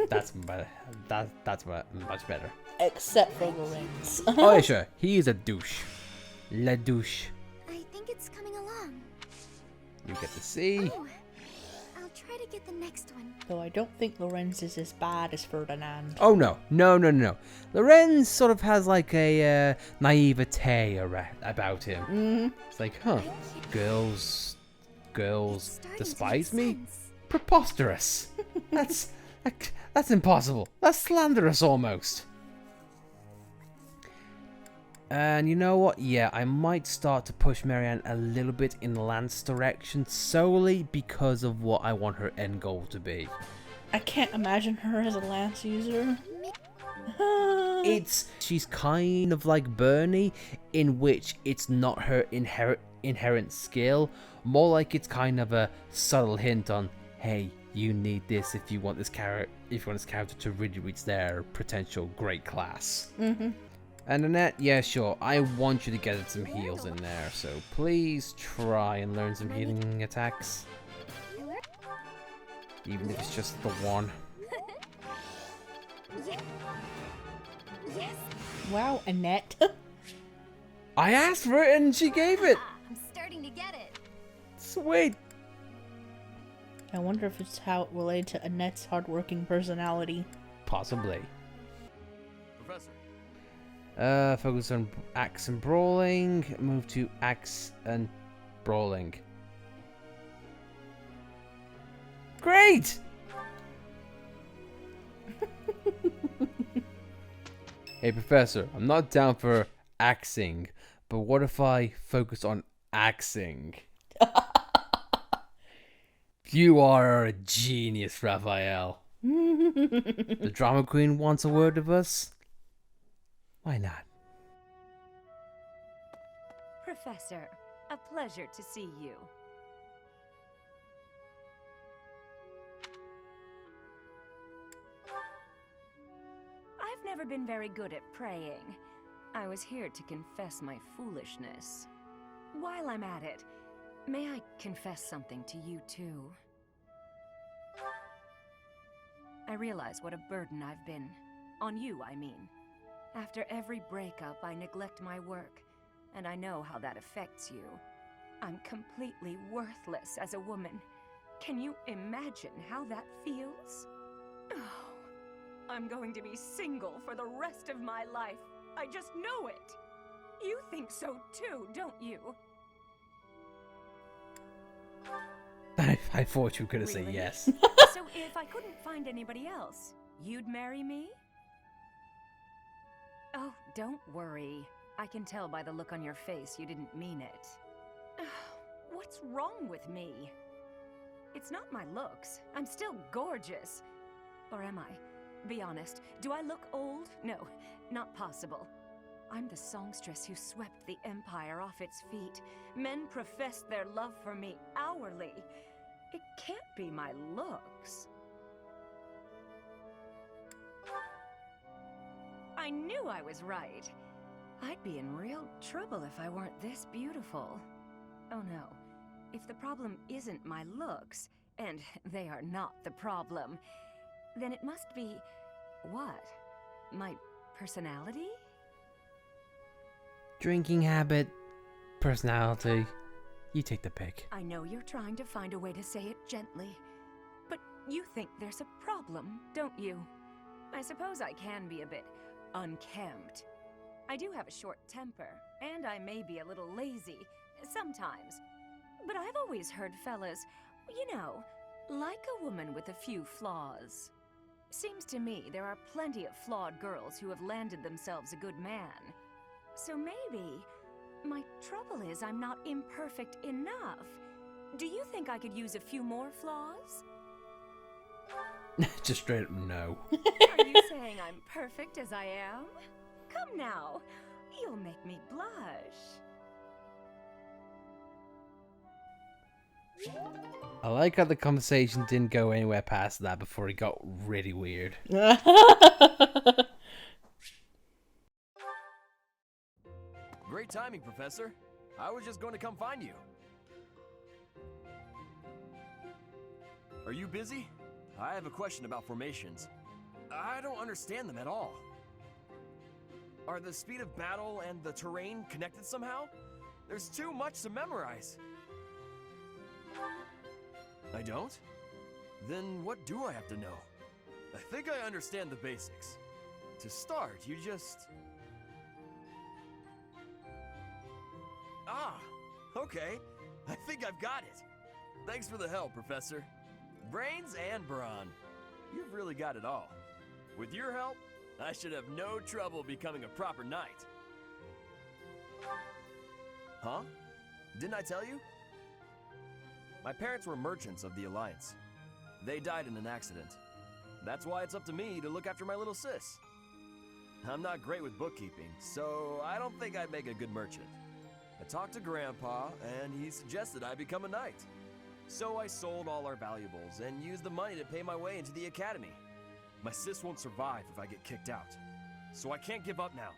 That's better. That's much better.
Except for Lorenz.
Oh yeah, sure. He is a douche. La douche.
I think it's coming along.
You get to see.
Oh, I'll try to get the next one.
Though I don't think Lorenz is as bad as Ferdinand.
Oh no. Lorenz sort of has like a naivete about him.
Mm-hmm.
It's like, huh, girls despise me? Preposterous. That's impossible. That's slanderous almost. And you know what? Yeah, I might start to push Marianne a little bit in Lance direction solely because of what I want her end goal to be.
I can't imagine her as a Lance user.
She's kind of like Bernie, in which it's not her inherent skill, more like it's kind of a subtle hint on, hey, you need this if you want this character to really reach their potential great class.
Mm-hmm.
And Annette, yeah, sure, I want you to get some heals in there, so please try and learn some healing attacks. Even if it's just the one.
Yes.
Wow, Annette.
I asked for it and she gave it!
I'm starting to get it.
Sweet!
I wonder if it's how it related to Annette's hardworking personality.
Possibly.
Professor.
Focus on axe and brawling. Move to axe and brawling. Great! Hey Professor, I'm not down for axing, but what if I focus on axing? You are a genius, Raphael. The drama queen wants a word with us. Why not?
Professor, a pleasure to see you. I've never been very good at praying. I was here to confess my foolishness. While I'm at it, may I confess something to you too? I realize what a burden I've been. On you, I mean. After every breakup, I neglect my work, and I know how that affects you. I'm completely worthless as a woman. Can you imagine how that feels? Oh, I'm going to be single for the rest of my life. I just know it. You think so too, don't you?
I thought you were going to say
Really?
yes.
So if I couldn't find anybody else, you'd marry me? Oh, don't worry. I can tell by the look on your face you didn't mean it. What's wrong with me? It's not my looks. I'm still gorgeous. Or am I? Be honest, do I look old? No, not possible. I'm the songstress who swept the Empire off its feet. Men professed their love for me hourly. It can't be my looks. I knew I was right. I'd be in real trouble if I weren't this beautiful. Oh no, if the problem isn't my looks, and they are not the problem, then it must be... what? My personality?
Drinking habit, personality. You take the pick.
I know you're trying to find a way to say it gently, but you think there's a problem, don't you? I suppose I can be a bit unkempt. I do have a short temper, and I may be a little lazy, sometimes. But I've always heard fellas, you know, like a woman with a few flaws. Seems to me there are plenty of flawed girls who have landed themselves a good man. So maybe my trouble is I'm not imperfect enough. Do you think I could use a few more flaws?
Just straight up no.
Are you saying I'm perfect as I am? Come now, you'll make me blush.
I like how the conversation didn't go anywhere past that before it got really weird.
Great timing, Professor. I was just going to come find you. Are you busy? I have a question about formations. I don't understand them at all. Are the speed of battle and the terrain connected somehow? There's too much to memorize. I don't? Then what do I have to know? I think I understand the basics. To start, you just... Ah, okay. I think I've got it. Thanks for the help, Professor. Brains and brawn. You've really got it all. With your help, I should have no trouble becoming a proper knight. Huh? Didn't I tell you? My parents were merchants of the Alliance. They died in an accident. That's why it's up to me to look after my little sis. I'm not great with bookkeeping, so I don't think I'd make a good merchant. I talked to Grandpa, and he suggested I become a knight. So I sold all our valuables and used the money to pay my way into the academy. My sis won't survive if I get kicked out, so I can't give up now.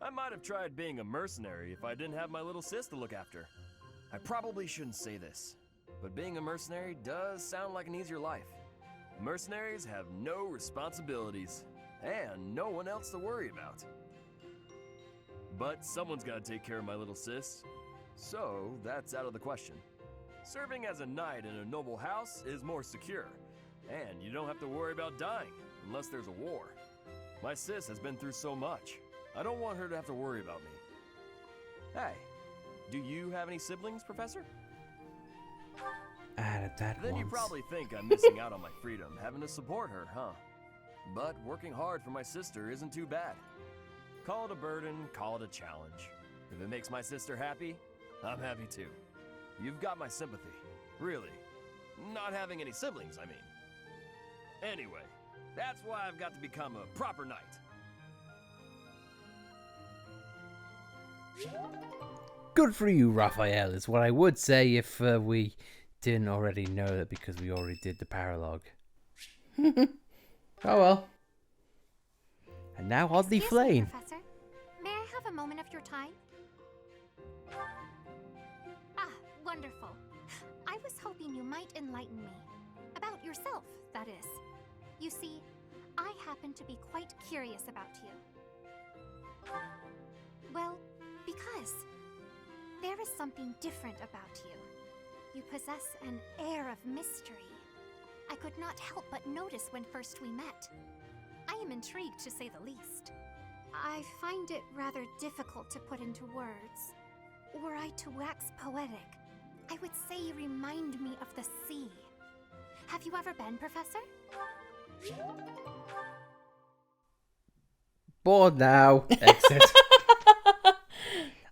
I might have tried being a mercenary if I didn't have my little sis to look after. I probably shouldn't say this, but being a mercenary does sound like an easier life. Mercenaries have no responsibilities, and no one else to worry about. But someone's got to take care of my little sis, so that's out of the question. Serving as a knight in a noble house is more secure, and you don't have to worry about dying unless there's a war. My sis has been through so much. I don't want her to have to worry about me. Hey, do you have any siblings, Professor?
Added that
Then
once.
you probably think I'm missing out on my freedom, having to support her, huh? But working hard for my sister isn't too bad. Call it a burden, call it a challenge. If it makes my sister happy, I'm happy too. You've got my sympathy. Really. Not having any siblings, I mean. Anyway, that's why I've got to become a proper knight.
Good for you, Raphael, is what I would say if we didn't already know that, because we already did the paralogue. Oh well. And now oddly Flame.
Professor, may I have a moment of your time? Ah, wonderful. I was hoping you might enlighten me. About yourself, that is. You see, I happen to be quite curious about you. Well, because there is something different about you. You possess an air of mystery. I could not help but notice when first we met. I am intrigued, to say the least. I find it rather difficult to put into words. Were I to wax poetic, I would say you remind me of the sea. Have you ever been, Professor?
Bored now. Exit.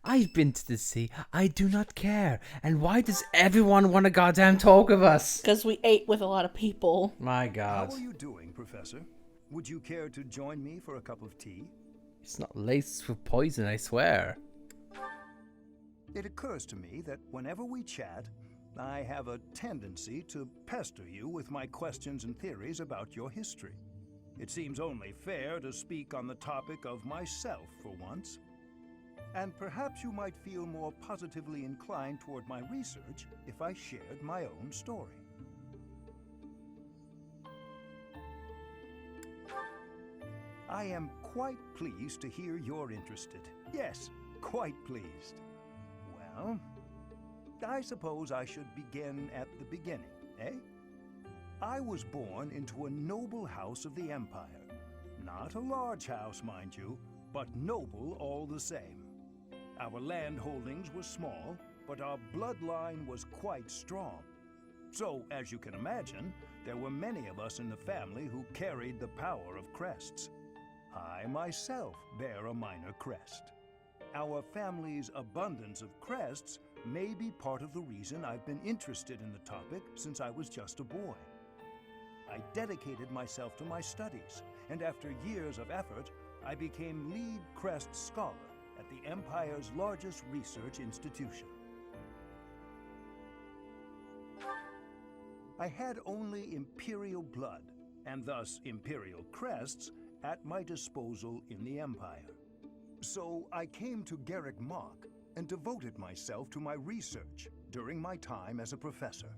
I've been to the sea. I do not care. And why does everyone want to goddamn talk of us?
Because we ate with a lot of people.
My God.
How are you doing, Professor? Would you care to join me for a cup of tea?
It's not laced with poison, I swear.
It occurs to me that whenever we chat, I have a tendency to pester you with my questions and theories about your history. It seems only fair to speak on the topic of myself for once. And perhaps you might feel more positively inclined toward my research if I shared my own story. I am quite pleased to hear you're interested. Yes, quite pleased. Well, I suppose I should begin at the beginning, eh? I was born into a noble house of the Empire. Not a large house, mind you, but noble all the same. Our land holdings were small, but our bloodline was quite strong. So, as you can imagine, there were many of us in the family who carried the power of crests. I myself bear a minor crest. Our family's abundance of crests may be part of the reason I've been interested in the topic since I was just a boy. I dedicated myself to my studies, and after years of effort, I became lead crest scholar at the Empire's largest research institution. I had only Imperial blood, and thus Imperial crests, at my disposal in the Empire. So I came to Garrick Mach and devoted myself to my research during my time as a professor.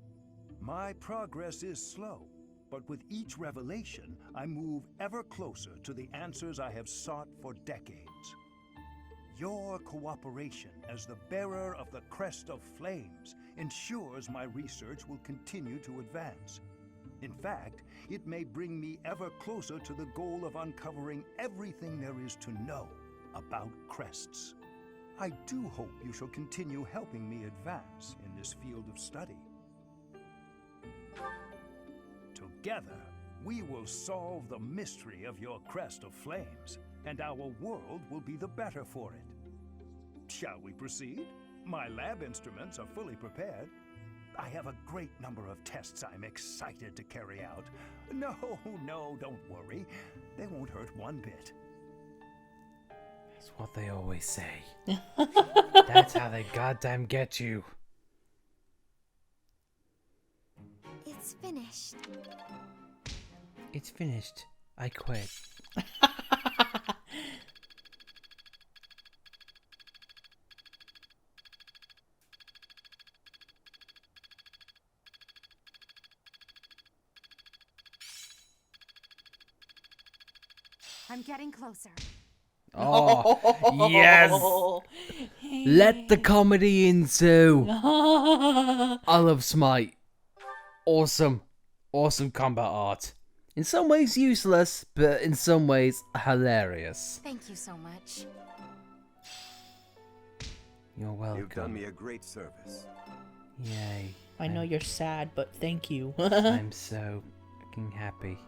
My progress is slow, but with each revelation, I move ever closer to the answers I have sought for decades. Your cooperation as the bearer of the Crest of Flames ensures my research will continue to advance. In fact, it may bring me ever closer to the goal of uncovering everything there is to know about crests. I do hope you shall continue helping me advance in this field of study. Together, we will solve the mystery of your Crest of Flames, and our world will be the better for it. Shall we proceed? My lab instruments are fully prepared. I have a great number of tests I'm excited to carry out. No, don't worry. They won't hurt one bit.
That's what they always say. That's how they goddamn get you.
It's finished.
It's finished. I quit.
I'm getting closer.
Oh, yes! Let the comedy ensue. I love Smite. Awesome. Awesome combat art. In some ways useless, but in some ways hilarious.
Thank you so much.
You're welcome.
You've done me a great service.
Yay.
I know you're sad, but thank you.
I'm so fucking happy.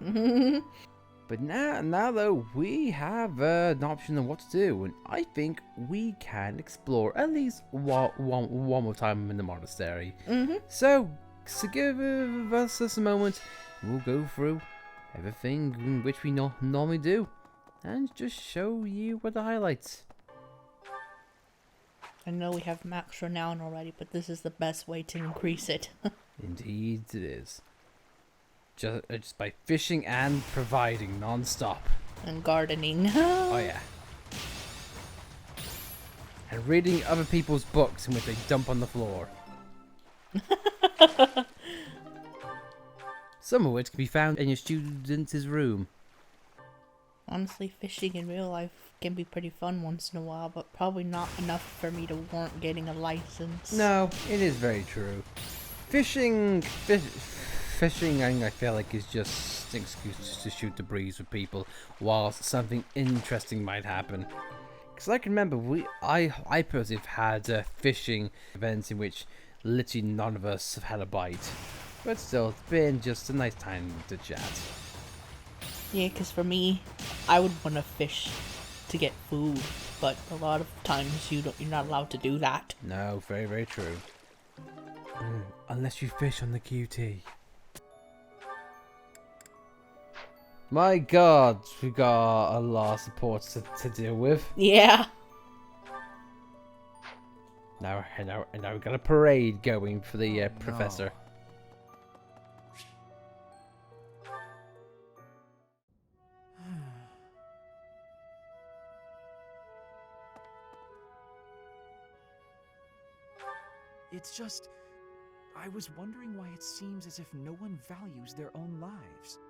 But now though, we have an option on what to do, and I think we can explore at least one more time in the monastery. So give us a moment, we'll go through everything which we normally do, and just show you what the highlights.
I know we have max renown already, but this is the best way to increase it.
Indeed it is. Just by fishing and providing non-stop.
And gardening.
Oh yeah. And reading other people's books in which they dump on the floor. Some of which can be found in your student's room.
Honestly, fishing in real life can be pretty fun once in a while, but probably not enough for me to warrant getting a license.
No, it is very true. Fishing, I feel like, is just an excuse to shoot the breeze with people whilst something interesting might happen. Because I can remember, I personally have had fishing events in which literally none of us have had a bite. But still, it's been just a nice time to chat.
Yeah, because for me, I would want to fish to get food, but a lot of times you're not allowed to do that.
No, very, very true. Unless you fish on the QT. My god, we got a lot of support to deal with.
Yeah.
Now we got a parade going for the professor.
It's just, I was wondering why it seems as if no one values their own lives.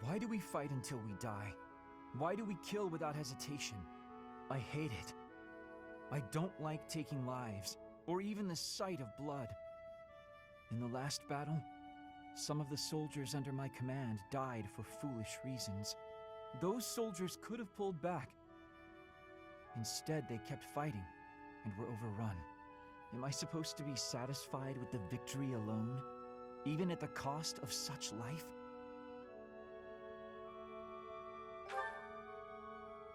Why do we fight until we die? Why do we kill without hesitation? I hate it. I don't like taking lives, or even the sight of blood. In the last battle, some of the soldiers under my command died for foolish reasons. Those soldiers could have pulled back. Instead, they kept fighting, and were overrun. Am I supposed to be satisfied with the victory alone, even at the cost of such life?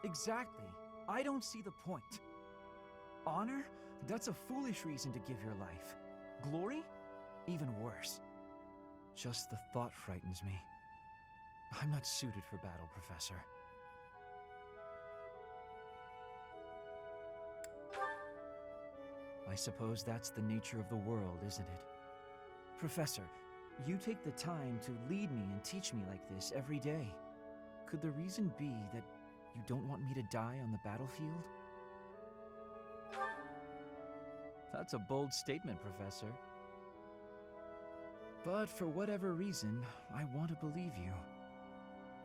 Exactly. I don't see the point. Honor? That's a foolish reason to give your life. Glory? Even worse. Just the thought frightens me. I'm not suited for battle, Professor. I suppose that's the nature of the world, isn't it? Professor, you take the time to lead me and teach me like this every day. Could the reason be that you don't want me to die on the battlefield? That's a bold statement, Professor. But for whatever reason, I want to believe you.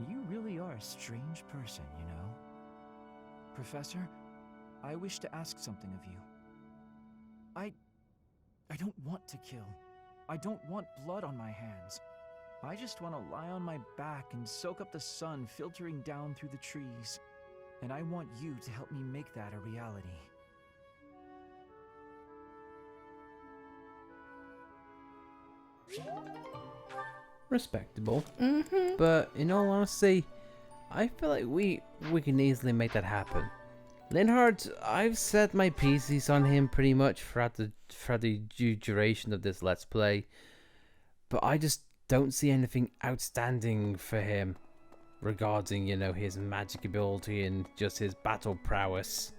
You really are a strange person, you know? Professor, I wish to ask something of you. I don't want to kill. I don't want blood on my hands. I just want to lie on my back and soak up the sun filtering down through the trees. And I want you to help me make that a reality.
Respectable. But in all honesty, I feel like we can easily make that happen. Linhardt, I've set my pieces on him pretty much throughout the duration of this Let's Play, but I just don't see anything outstanding for him regarding, you know, his magic ability and just his battle prowess.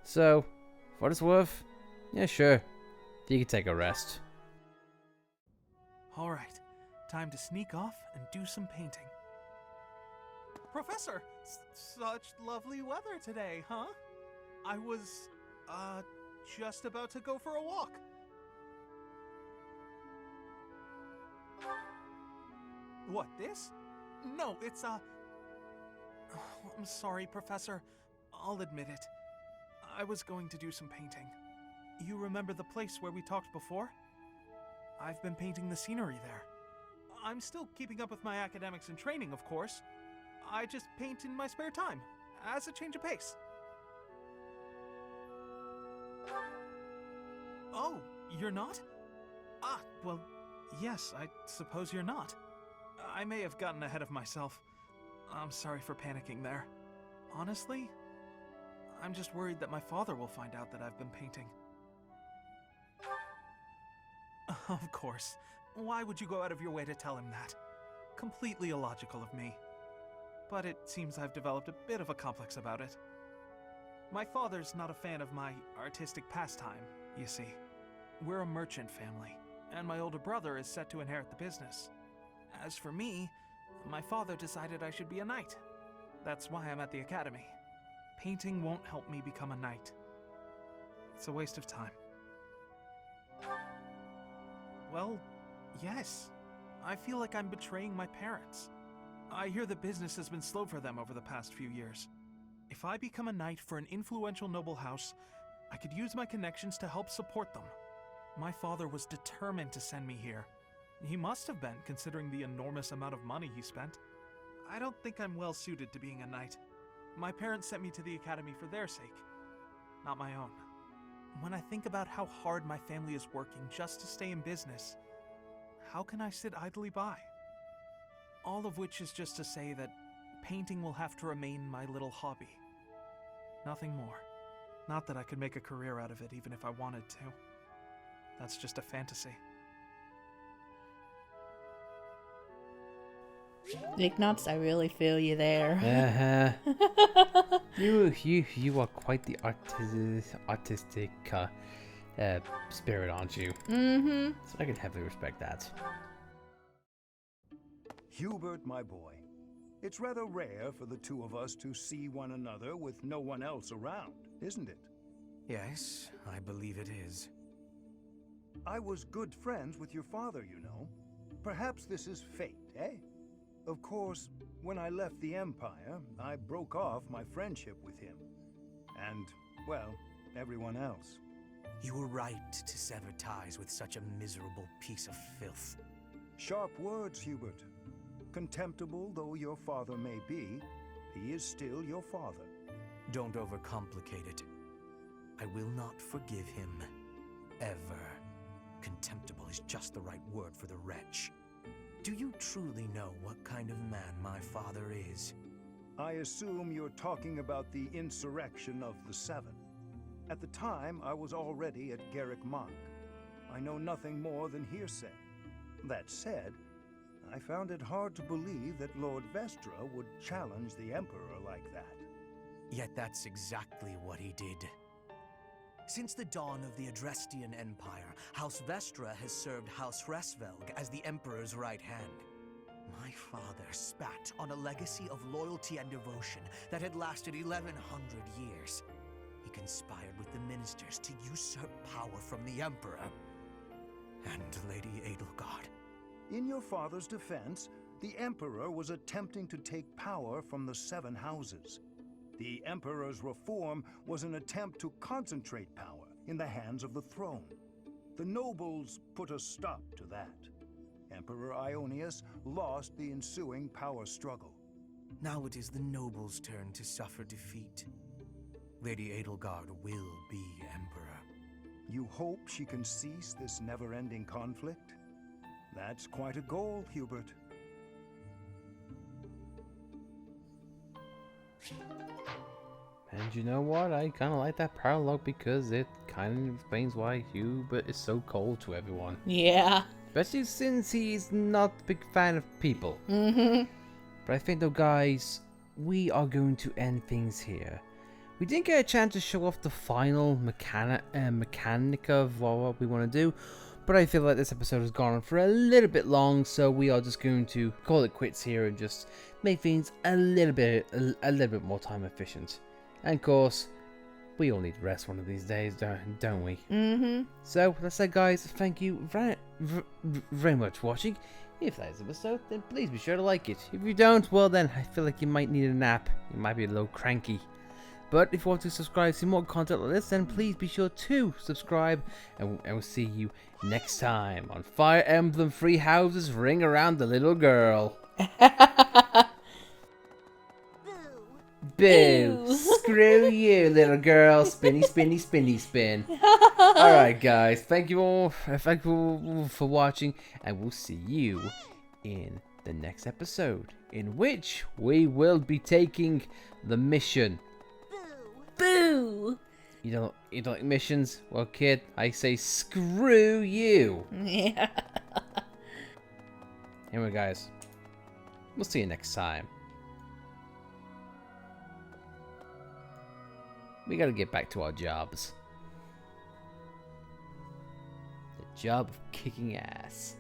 So, for what it's worth, yeah, sure, you can take a rest.
Alright, time to sneak off and do some painting. Professor, such lovely weather today, huh? I was, just about to go for a walk. What, this? No, it's, I'm sorry, Professor. I'll admit it. I was going to do some painting. You remember the place where we talked before? I've been painting the scenery there. I'm still keeping up with my academics and training, of course. I just paint in my spare time, as a change of pace. Oh, you're not? Ah, well, yes, I suppose you're not. I may have gotten ahead of myself.
I'm sorry for panicking there. Honestly, I'm just worried that my father will find out that I've been painting. Of course. Why would you go out of your way to tell him that? Completely illogical of me. But it seems I've developed a bit of a complex about it. My father's not a fan of my artistic pastime, you see. We're a merchant family, and my older brother is set to inherit the business. As for me, my father decided I should be a knight. That's why I'm at the academy. Painting won't help me become a knight. It's a waste of time. Well, yes. I feel like I'm betraying my parents. I hear the business has been slow for them over the past few years. If I become a knight for an influential noble house, I could use my connections to help support them. My father was determined to send me here. He must have been, considering the enormous amount of money he spent. I don't think I'm well suited to being a knight. My parents sent me to the academy for their sake, not my own. When I think about how hard my family is working just to stay in business, how can I sit idly by? All of which is just to say that painting will have to remain my little hobby. Nothing more. Not that I could make a career out of it even if I wanted to. That's just a fantasy.
Ignuts, I really feel you there.
You are quite the artistic spirit, aren't you?
Mm-hmm.
So I can heavily respect that.
Hubert, my boy, it's rather rare for the two of us to see one another with no one else around, isn't it?
Yes, I believe it is.
I was good friends with your father, you know. Perhaps this is fate, eh? Of course, when I left the Empire, I broke off my friendship with him. And, well, everyone else.
You were right to sever ties with such a miserable piece of filth.
Sharp words, Hubert. Contemptible though your father may be, he is still your father.
Don't overcomplicate it. I will not forgive him. Ever. Contemptible is just the right word for the wretch. Do you truly know what kind of man my father is?
I assume you're talking about the insurrection of the Seven. At the time, I was already at Garrick Mach. I know nothing more than hearsay. That said, I found it hard to believe that Lord Vestra would challenge the Emperor like that.
Yet that's exactly what he did. Since the dawn of the Adrestian Empire, House Vestra has served House Hresvelg as the Emperor's right hand. My father spat on a legacy of loyalty and devotion that had lasted 1100 years. He conspired with the ministers to usurp power from the Emperor and Lady Edelgard.
In your father's defense, the Emperor was attempting to take power from the Seven Houses. The Emperor's reform was an attempt to concentrate power in the hands of the throne. The nobles put a stop to that. Emperor Ionius lost the ensuing power struggle.
Now it is the nobles' turn to suffer defeat. Lady Edelgard will be Emperor.
You hope she can cease this never-ending conflict? That's quite a goal, Hubert.
And you know what? I kind of like that parallel because it kind of explains why Hubert is so cold to everyone.
Yeah.
Especially since he's not a big fan of people.
Mm-hmm.
But I think though, guys, we are going to end things here. We didn't get a chance to show off the final mechanic of what we want to do. But I feel like this episode has gone on for a little bit long, so we are just going to call it quits here and just make things a little bit more time efficient. And of course, we all need rest one of these days, don't we?
Mm-hmm.
So, let's say, guys, thank you very much for watching. If that is the episode, then please be sure to like it. If you don't, well then, I feel like you might need a nap. You might be a little cranky. But if you want to subscribe to more content like this, then please be sure to subscribe. And we'll see you next time on Fire Emblem Three Houses Ring Around the Little Girl. Boo! Screw you, little girl! Spinny, spinny, spinny, spin. All right, guys. Thank you all for watching, and we'll see you in the next episode. in which we will be taking the mission.
Boo!
You don't like missions? Well, kid, I say screw you.
Yeah.
Anyway, guys, we'll see you next time. We gotta get back to our jobs. The job of kicking ass.